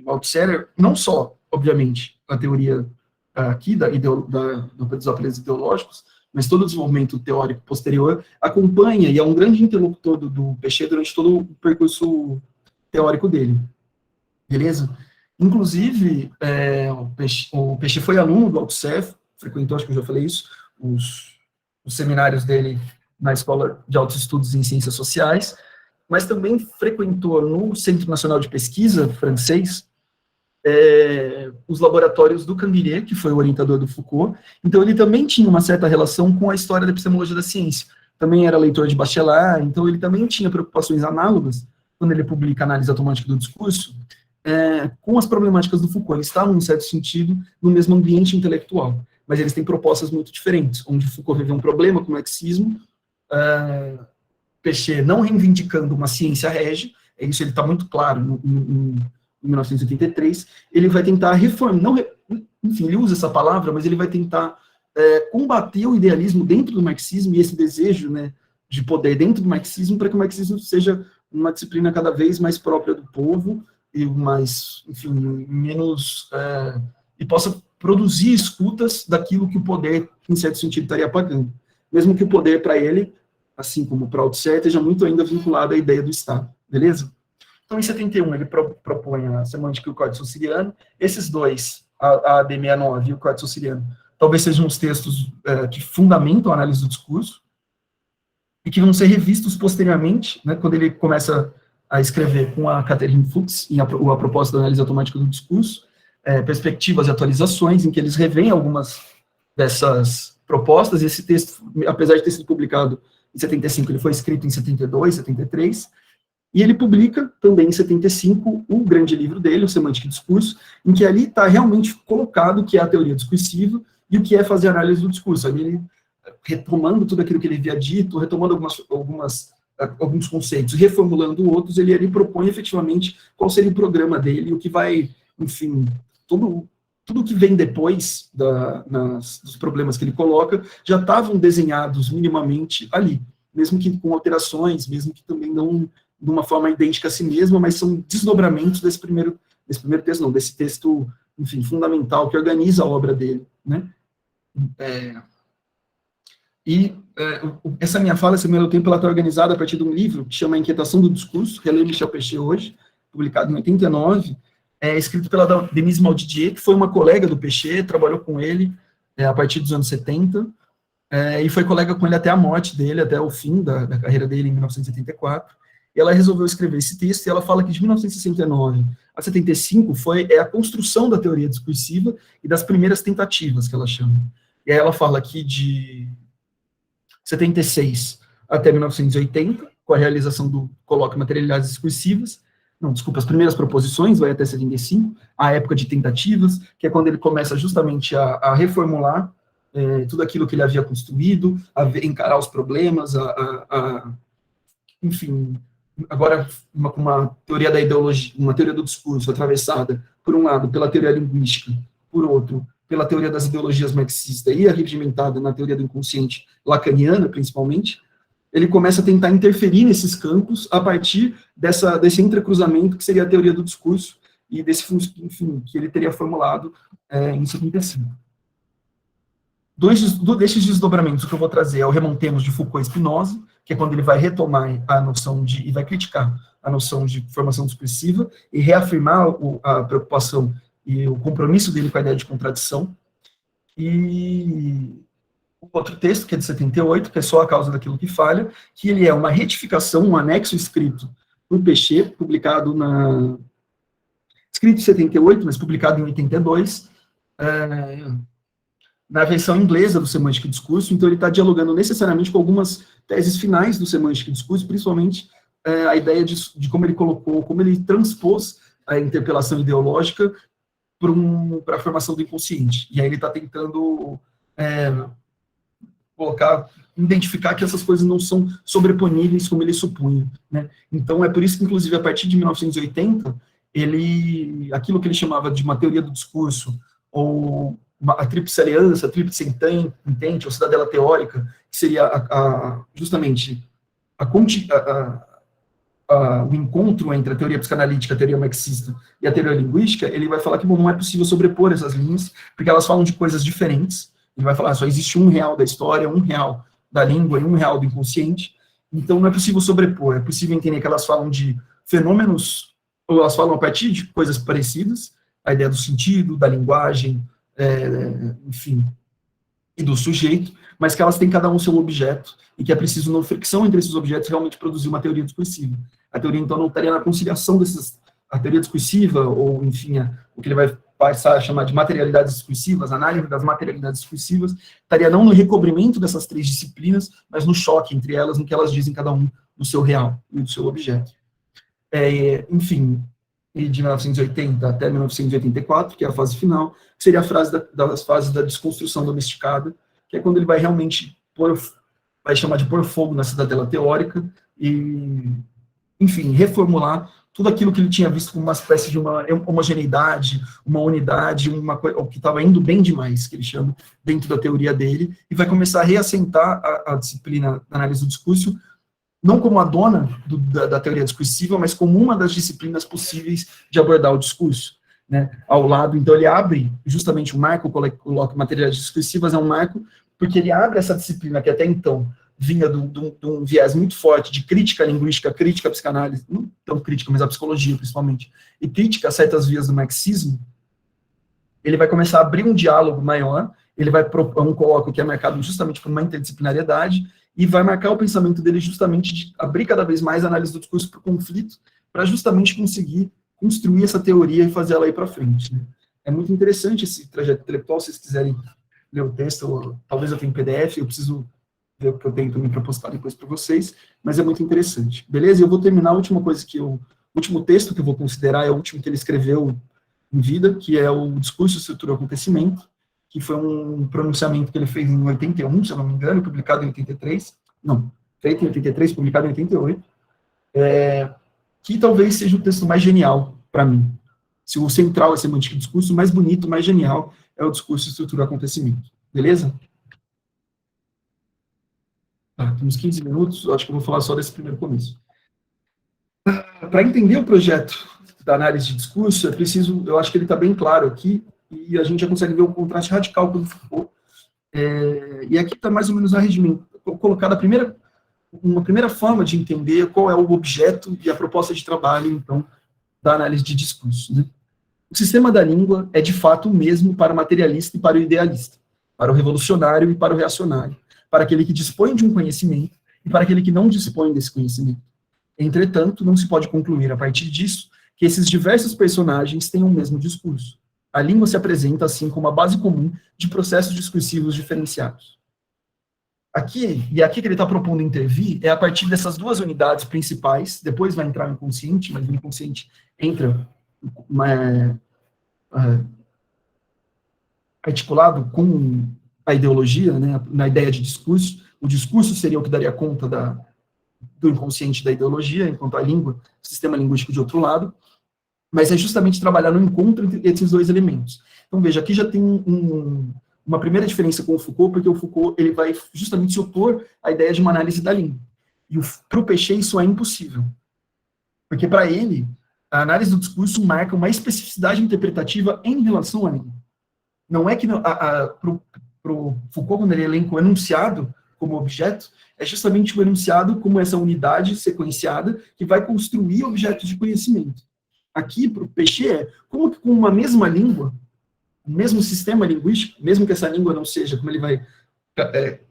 Althusser, não só, obviamente, a teoria aqui dos aparelhos ideológicos, mas todo o desenvolvimento teórico posterior acompanha e é um grande interlocutor do Piaget durante todo o percurso teórico dele, beleza? Inclusive, o Piaget foi aluno do Althusser, frequentou, acho que eu já falei isso, os seminários dele na Escola de Altos Estudos em Ciências Sociais, mas também frequentou no Centro Nacional de Pesquisa francês os laboratórios do Canguilhem, que foi o orientador do Foucault. Então ele também tinha uma certa relação com a história da epistemologia da ciência. Também era leitor de Bachelard, então ele também tinha preocupações análogas, quando ele publica Análise Automática do Discurso, com as problemáticas do Foucault. Eles estavam, em certo sentido, no mesmo ambiente intelectual, mas eles têm propostas muito diferentes, onde Foucault vê um problema com o marxismo, Piaget não reivindicando uma ciência régia, isso ele está muito claro em 1983, ele vai tentar reformar, enfim, ele usa essa palavra, mas ele vai tentar combater o idealismo dentro do marxismo e esse desejo, né, de poder dentro do marxismo, para que o marxismo seja uma disciplina cada vez mais própria do povo e mais, enfim, menos, e possa produzir escutas daquilo que o poder, em certo sentido, estaria pagando. Mesmo que o poder, para ele, assim como para o Althusser, esteja muito ainda vinculado à ideia do Estado, beleza? Então, em 71, ele propõe a semântica e o código saussuriano. Esses dois, a AD69 e o código saussuriano, talvez sejam os textos que fundamentam a análise do discurso e que vão ser revistos posteriormente, né, quando ele começa a escrever com a Catherine Fuchs, a propósito da análise automática do discurso, perspectivas e atualizações, em que eles revêem algumas dessas propostas. Esse texto, apesar de ter sido publicado em 75, ele foi escrito em 72, 73, e ele publica também em 75 o grande livro dele, o Semântica e Discurso, em que ali está realmente colocado o que é a teoria discursiva e o que é fazer análise do discurso. Ali ele, retomando tudo aquilo que ele havia dito, retomando alguns conceitos, reformulando outros, ele propõe efetivamente qual seria o programa dele, o que vai, enfim, tudo que vem depois dos problemas que ele coloca, já estavam desenhados minimamente ali, mesmo que com alterações, mesmo que também não de uma forma idêntica a si mesma, mas são desdobramentos desse primeiro texto, não, desse texto, enfim, fundamental, que organiza a obra dele, né? Essa minha fala, esse meu tempo, ela está organizada a partir de um livro que chama A Inquietação do Discurso, relê Michel Piaget hoje, publicado em 89, escrito pela Denise Maldidier, que foi uma colega do Piaget, trabalhou com ele a partir dos anos 70, e foi colega com ele até a morte dele, até o fim da carreira dele, em 1974. E ela resolveu escrever esse texto, e ela fala que de 1969 a 75 foi a construção da teoria discursiva e das primeiras tentativas, que ela chama. E aí ela fala que de 76 até 1980, com a realização do colóquio Materialidades Discursivas, as primeiras proposições, vai até 75, a época de tentativas, que é quando ele começa justamente a reformular tudo aquilo que ele havia construído, a encarar os problemas, enfim, agora com uma teoria da ideologia, uma teoria do discurso atravessada, por um lado, pela teoria linguística, por outro, pela teoria das ideologias marxistas e arregimentada na teoria do inconsciente lacaniana, principalmente, ele começa a tentar interferir nesses campos a partir desse entrecruzamento que seria a teoria do discurso e enfim, que ele teria formulado em 75. Desses desdobramentos, o que eu vou trazer é o Remontemos de Foucault e Spinoza, que é quando ele vai retomar a noção e vai criticar a noção de formação discursiva e reafirmar a preocupação e o compromisso dele com a ideia de contradição. E o outro texto, que é de 78, que é só a causa daquilo que falha, que ele é uma retificação, um anexo escrito por Piaget, escrito em 78, mas publicado em 82, na versão inglesa do Semântica e Discurso. Então ele está dialogando necessariamente com algumas teses finais do Semântica e Discurso, principalmente a ideia de como ele colocou, como ele transpôs a interpelação ideológica para a formação do inconsciente. E aí ele está tentando colocar, identificar que essas coisas não são sobreponíveis como ele supunha, né? Então, é por isso que, inclusive, a partir de 1980, aquilo que ele chamava de uma teoria do discurso, ou a tríplice aliança, a tríplice entente, ou cidadela teórica, que seria justamente o encontro entre a teoria psicanalítica, a teoria marxista e a teoria linguística, ele vai falar que bom, não é possível sobrepor essas linhas, porque elas falam de coisas diferentes. Ele vai falar, só existe um real da história, um real da língua e um real do inconsciente, então não é possível sobrepor, é possível entender que elas falam de fenômenos, ou elas falam a partir de coisas parecidas, a ideia do sentido, da linguagem, enfim, e do sujeito, mas que elas têm cada um seu objeto, e que é preciso, uma fricção entre esses objetos, realmente produzir uma teoria discursiva. A teoria, então, não estaria na conciliação a teoria discursiva, ou, enfim, o que ele vai passar a chamar de materialidades discursivas, análise das materialidades discursivas, estaria não no recobrimento dessas três disciplinas, mas no choque entre elas, no que elas dizem cada um do seu real e do seu objeto. Enfim, de 1980 até 1984, que é a fase final, que seria a fase das fases da desconstrução domesticada, que é quando ele vai realmente vai chamar de pôr fogo na cidadela teórica e, enfim, reformular tudo aquilo que ele tinha visto como uma espécie de uma homogeneidade, uma unidade, o que estava indo bem demais, que ele chama, dentro da teoria dele, e vai começar a reassentar a disciplina da análise do discurso, não como a dona da teoria discursiva, mas como uma das disciplinas possíveis de abordar o discurso, né? Ao lado, então, ele abre, justamente o marco, coloca materiais discursivas, é um marco, porque ele abre essa disciplina que até então vinha de um viés muito forte de crítica linguística, crítica à psicanálise, não tão crítica, mas à psicologia, principalmente, e crítica a certas vias do marxismo. Ele vai começar a abrir um diálogo maior, ele vai propor um colóquio que é marcado justamente por uma interdisciplinariedade, e vai marcar o pensamento dele justamente de abrir cada vez mais a análise do discurso para o conflito, para justamente conseguir construir essa teoria e fazer ela ir para frente, né? É muito interessante esse trajeto intelectual, se vocês quiserem ler o texto, talvez eu tenha em PDF, eu preciso ver o que eu tenho também para postar depois para vocês, mas é muito interessante, beleza? E eu vou terminar a última coisa o último texto que eu vou considerar é o último que ele escreveu em vida, que é o Discurso, Estrutura e Acontecimento, que foi um pronunciamento que ele fez em 81, se eu não me engano, publicado em 83, não, feito em 83, publicado em 88, que talvez seja o texto mais genial para mim. Se o central é semântica do discurso, o mais bonito, o mais genial é o Discurso, Estrutura e Acontecimento. Beleza? Tá, tem uns 15 minutos, eu acho que eu vou falar só desse primeiro começo. Para entender o projeto da análise de discurso, é preciso, eu acho que ele está bem claro aqui, e a gente já consegue ver o contraste radical quando ficou. E aqui está mais ou menos colocada uma primeira forma de entender qual é o objeto e a proposta de trabalho, então, da análise de discurso, né? O sistema da língua é, de fato, o mesmo para o materialista e para o idealista, para o revolucionário e para o reacionário, para aquele que dispõe de um conhecimento e para aquele que não dispõe desse conhecimento. Entretanto, não se pode concluir, a partir disso, que esses diversos personagens têm o mesmo discurso. A língua se apresenta, assim, como a base comum de processos discursivos diferenciados. Aqui que ele está propondo intervir, é a partir dessas duas unidades principais, depois vai entrar o inconsciente, mas o inconsciente entra articulado com a ideologia, né, na ideia de discurso. O discurso seria o que daria conta do inconsciente da ideologia, enquanto a língua, o sistema linguístico de outro lado, mas é justamente trabalhar no encontro entre esses dois elementos. Então, veja, aqui já tem uma primeira diferença com o Foucault, porque o Foucault ele vai justamente se opor à ideia de uma análise da língua. E para o Pechet isso é impossível. Porque para ele, a análise do discurso marca uma especificidade interpretativa em relação à língua. Não é que para o Foucault, quando ele elenca o enunciado como objeto, é justamente o enunciado como essa unidade sequenciada que vai construir objetos de conhecimento. Aqui, para o Pechet, como que com uma mesma língua, o mesmo sistema linguístico, mesmo que essa língua não seja, como ele vai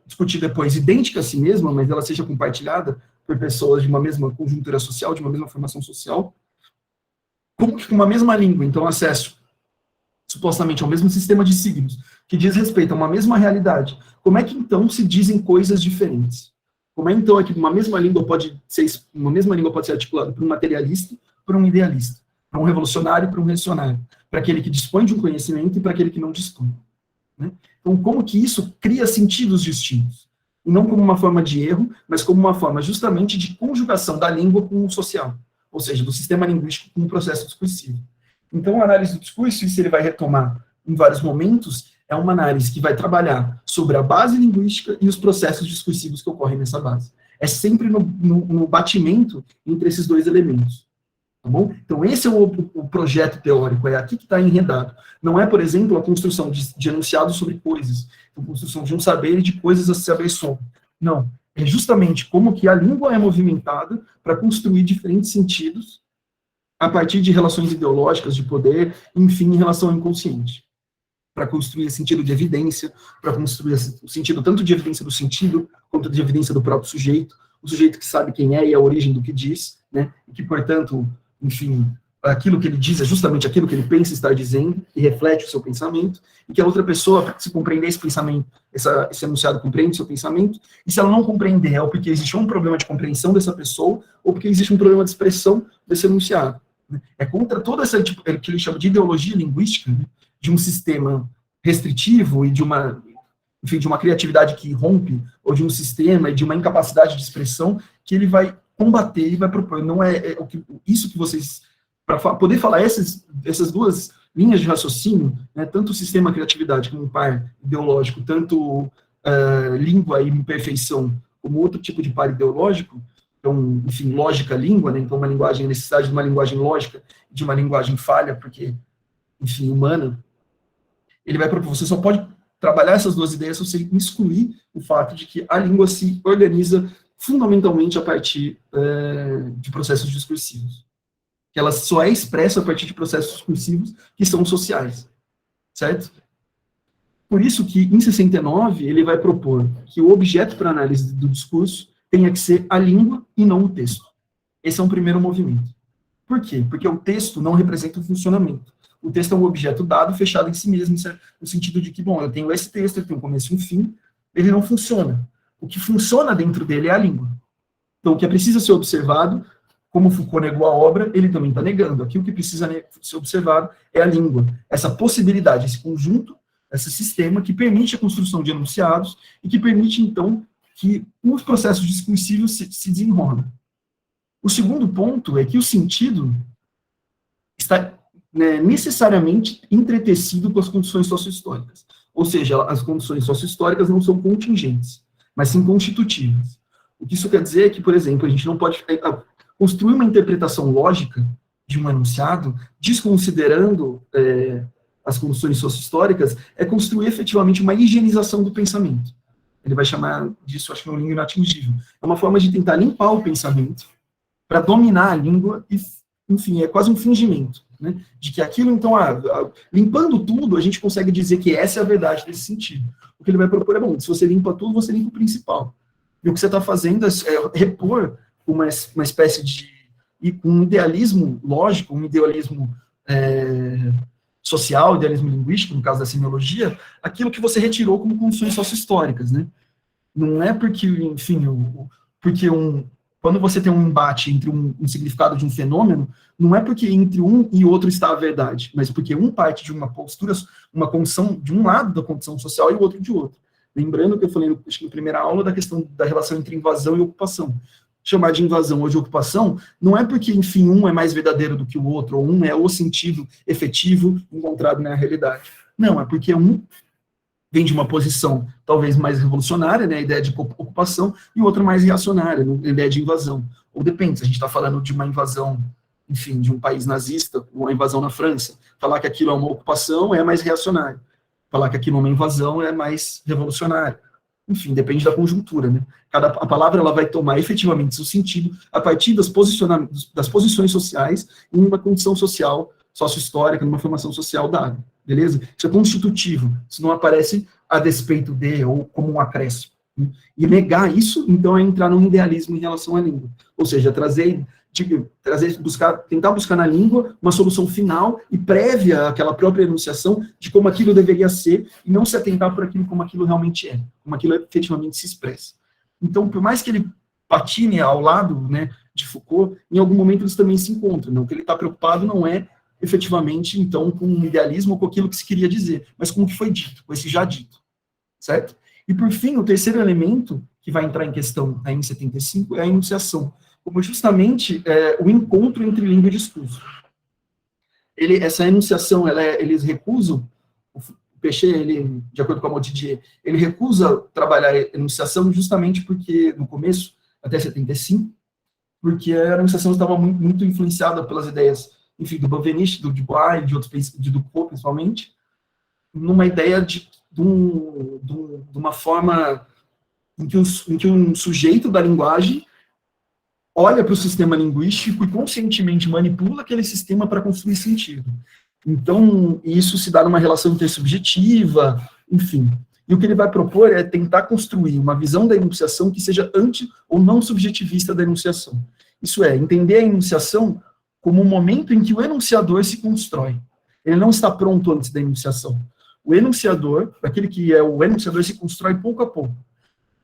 discutir depois, idêntica a si mesma, mas ela seja compartilhada por pessoas de uma mesma conjuntura social, de uma mesma formação social, como que com uma mesma língua, então, acesso supostamente ao mesmo sistema de signos, que diz respeito a uma mesma realidade, como é que, então, se dizem coisas diferentes? Como é, então, que uma mesma língua pode ser articulada por um materialista, por um idealista, para um revolucionário e para um reacionário, para aquele que dispõe de um conhecimento e para aquele que não dispõe, né? Então, como que isso cria sentidos distintos? e não como uma forma de erro, mas como uma forma justamente de conjugação da língua com o social, ou seja, do sistema linguístico com o processo discursivo. Então, a análise do discurso, isso ele vai retomar em vários momentos, é uma análise que vai trabalhar sobre a base linguística e os processos discursivos que ocorrem nessa base. É sempre no batimento entre esses dois elementos. Tá bom? Então, esse é o projeto teórico, é aqui que está enredado. Não é, por exemplo, a construção de enunciados sobre coisas, a construção de um saber e de coisas a se saber sobre. Não. É justamente como que a língua é movimentada para construir diferentes sentidos a partir de relações ideológicas, de poder, enfim, em relação ao inconsciente. Para construir sentido de evidência, para construir o sentido tanto de evidência do sentido, quanto de evidência do próprio sujeito, o sujeito que sabe quem é e a origem do que diz, né, e que, portanto, enfim, aquilo que ele diz é justamente aquilo que ele pensa estar dizendo, e reflete o seu pensamento, e que a outra pessoa, se compreender esse pensamento, esse enunciado compreende o seu pensamento, e se ela não compreender, é porque existe um problema de compreensão dessa pessoa, ou porque existe um problema de expressão desse enunciado. É contra toda essa, tipo, que ele chama de ideologia linguística, né, de um sistema restritivo e de uma, enfim, de uma criatividade que rompe, ou de um sistema e de uma incapacidade de expressão, que ele vai combater e vai propor. Não é isso que vocês, para poder falar essas duas linhas de raciocínio, né, tanto o sistema criatividade como um par ideológico, tanto língua e imperfeição como outro tipo de par ideológico, então, enfim, lógica, língua, né, então uma linguagem, a necessidade de uma linguagem lógica, de uma linguagem falha, porque, enfim, humana, ele vai propor, você só pode trabalhar essas duas ideias se você excluir o fato de que a língua se organiza fundamentalmente a partir de processos discursivos. Que ela só é expressa a partir de processos discursivos que são sociais, certo? Por isso que, em 69, ele vai propor que o objeto para análise do discurso tenha que ser a língua e não o texto. Esse é um primeiro movimento. Por quê? Porque o texto não representa o funcionamento. O texto é um objeto dado, fechado em si mesmo, no sentido de que, bom, eu tenho esse texto, ele tem um começo e um fim, ele não funciona. O que funciona dentro dele é a língua. Então, o que precisa ser observado, como Foucault negou a obra, ele também está negando. Aqui o que precisa ser observado é a língua. Essa possibilidade, esse conjunto, esse sistema que permite a construção de enunciados e que permite, então, que os processos discursivos se desenrolem. O segundo ponto é que o sentido está necessariamente entretecido com as condições sociohistóricas. Ou seja, as condições sociohistóricas não são contingentes, mas sim constitutivas. O que isso quer dizer é que, por exemplo, a gente não pode construir uma interpretação lógica de um enunciado, desconsiderando as condições sociohistóricas, é construir efetivamente uma higienização do pensamento. Ele vai chamar disso, acho que, uma língua inatingível. É uma forma de tentar limpar o pensamento para dominar a língua e, enfim, é quase um fingimento, né? De que aquilo, então, limpando tudo, a gente consegue dizer que essa é a verdade desse sentido. O que ele vai propor é, bom, se você limpa tudo, você limpa o principal. E o que você está fazendo é repor uma espécie de um idealismo lógico, um idealismo social, idealismo linguístico, no caso da semiologia, aquilo que você retirou como condições sociohistóricas, né? Não é porque, enfim, quando você tem um embate entre um significado de um fenômeno, não é porque entre um e outro está a verdade, mas porque um parte de uma postura, uma condição de um lado da condição social e o outro de outro. Lembrando que eu falei, acho que na primeira aula, da questão da relação entre invasão e ocupação. Chamar de invasão ou de ocupação não é porque, enfim, um é mais verdadeiro do que o outro, ou um é o sentido efetivo encontrado na realidade. Não, é porque um vem de uma posição talvez mais revolucionária, né, a ideia de ocupação, e o outro mais reacionária, a ideia de invasão. Ou depende, se a gente está falando de uma invasão, enfim, de um país nazista, uma invasão na França, falar que aquilo é uma ocupação é mais reacionário. Falar que aquilo é uma invasão é mais revolucionário. Enfim, depende da conjuntura, né? A palavra ela vai tomar efetivamente seu sentido a partir das posições sociais em uma condição social, sócio-histórica, numa formação social dada, beleza? Isso é constitutivo, isso não aparece a despeito de ou como um acréscimo. Né? E negar isso, então, é entrar num idealismo em relação à língua. Ou seja, tentar buscar na língua uma solução final e prévia àquela própria enunciação de como aquilo deveria ser, e não se atentar por aquilo como aquilo realmente é, como aquilo efetivamente se expressa. Então, por mais que ele patine ao lado, né, de Foucault, em algum momento eles também se encontram. Né? O que ele está preocupado não é efetivamente, então, com um idealismo ou com aquilo que se queria dizer, mas com o que foi dito, com esse já dito, certo? E, por fim, o terceiro elemento que vai entrar em questão aí em 75 é a enunciação, como justamente o encontro entre língua e discurso. Essa enunciação, eles recusam, o Pechet, ele, de acordo com a Montdidier, ele recusa trabalhar a enunciação justamente porque, no começo, até 75, porque a enunciação estava muito, muito influenciada pelas ideias, enfim, do Benveniste, do Dubois e de outros, de Ducrot, principalmente, numa ideia de uma forma em que um sujeito da linguagem olha para o sistema linguístico e conscientemente manipula aquele sistema para construir sentido. Então, isso se dá numa relação intersubjetiva, enfim. E o que ele vai propor é tentar construir uma visão da enunciação que seja anti- ou não subjetivista da enunciação. Isso é, entender a enunciação como um momento em que o enunciador se constrói. Ele não está pronto antes da enunciação. O enunciador, aquele que é o enunciador, se constrói pouco a pouco.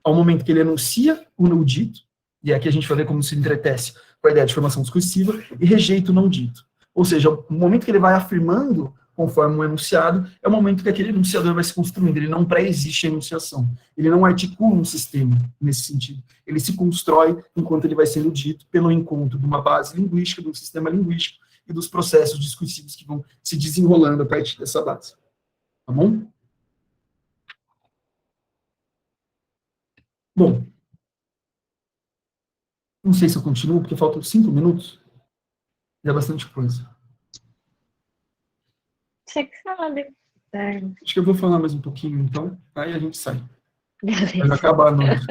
Ao momento que ele enuncia o não dito, e aqui a gente vai ver como se entretece com a ideia de formação discursiva, e rejeita o não dito. Ou seja, o momento que ele vai afirmando conforme um enunciado, é o momento que aquele enunciador vai se construindo, ele não pré-existe a enunciação, ele não articula um sistema nesse sentido, ele se constrói enquanto ele vai sendo dito pelo encontro de uma base linguística, de um sistema linguístico e dos processos discursivos que vão se desenrolando a partir dessa base. Tá bom? Bom, não sei se eu continuo, porque faltam 5 minutos, e é bastante coisa. Você que sabe. É, Acho que eu vou falar mais um pouquinho, então, aí a gente sai. beleza. Vai acabar a noite.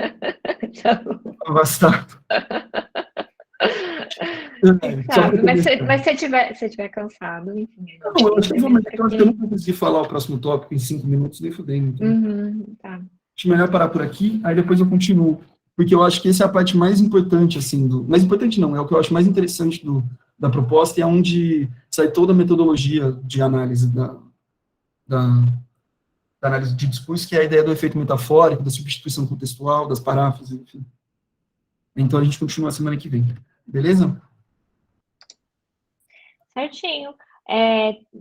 Tá bom. Bastante. Sabe, mas se você tiver cansado, enfim. Não, eu acho que eu vou, Porque... eu acho que eu não vou conseguir falar o próximo tópico em 5 minutos, nem fudendo. Então. Tá. Acho melhor parar por aqui, aí depois eu continuo. Porque eu acho que essa é a parte mais importante, assim, mais importante não, é o que eu acho mais interessante da proposta, e é onde sai toda a metodologia de análise da análise de discurso, que é a ideia do efeito metafórico, da substituição contextual, das paráfrases, enfim. Então a gente continua semana que vem. Beleza? Certinho.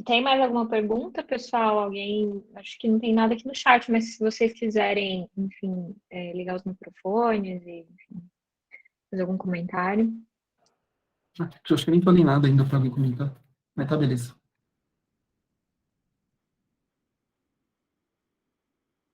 Tem mais alguma pergunta, pessoal? Alguém? Acho que não tem nada aqui no chat, mas se vocês quiserem, enfim, ligar os microfones e, enfim, fazer algum comentário. Eu acho que eu nem falei nada ainda para alguém comentar. Mas tá, beleza.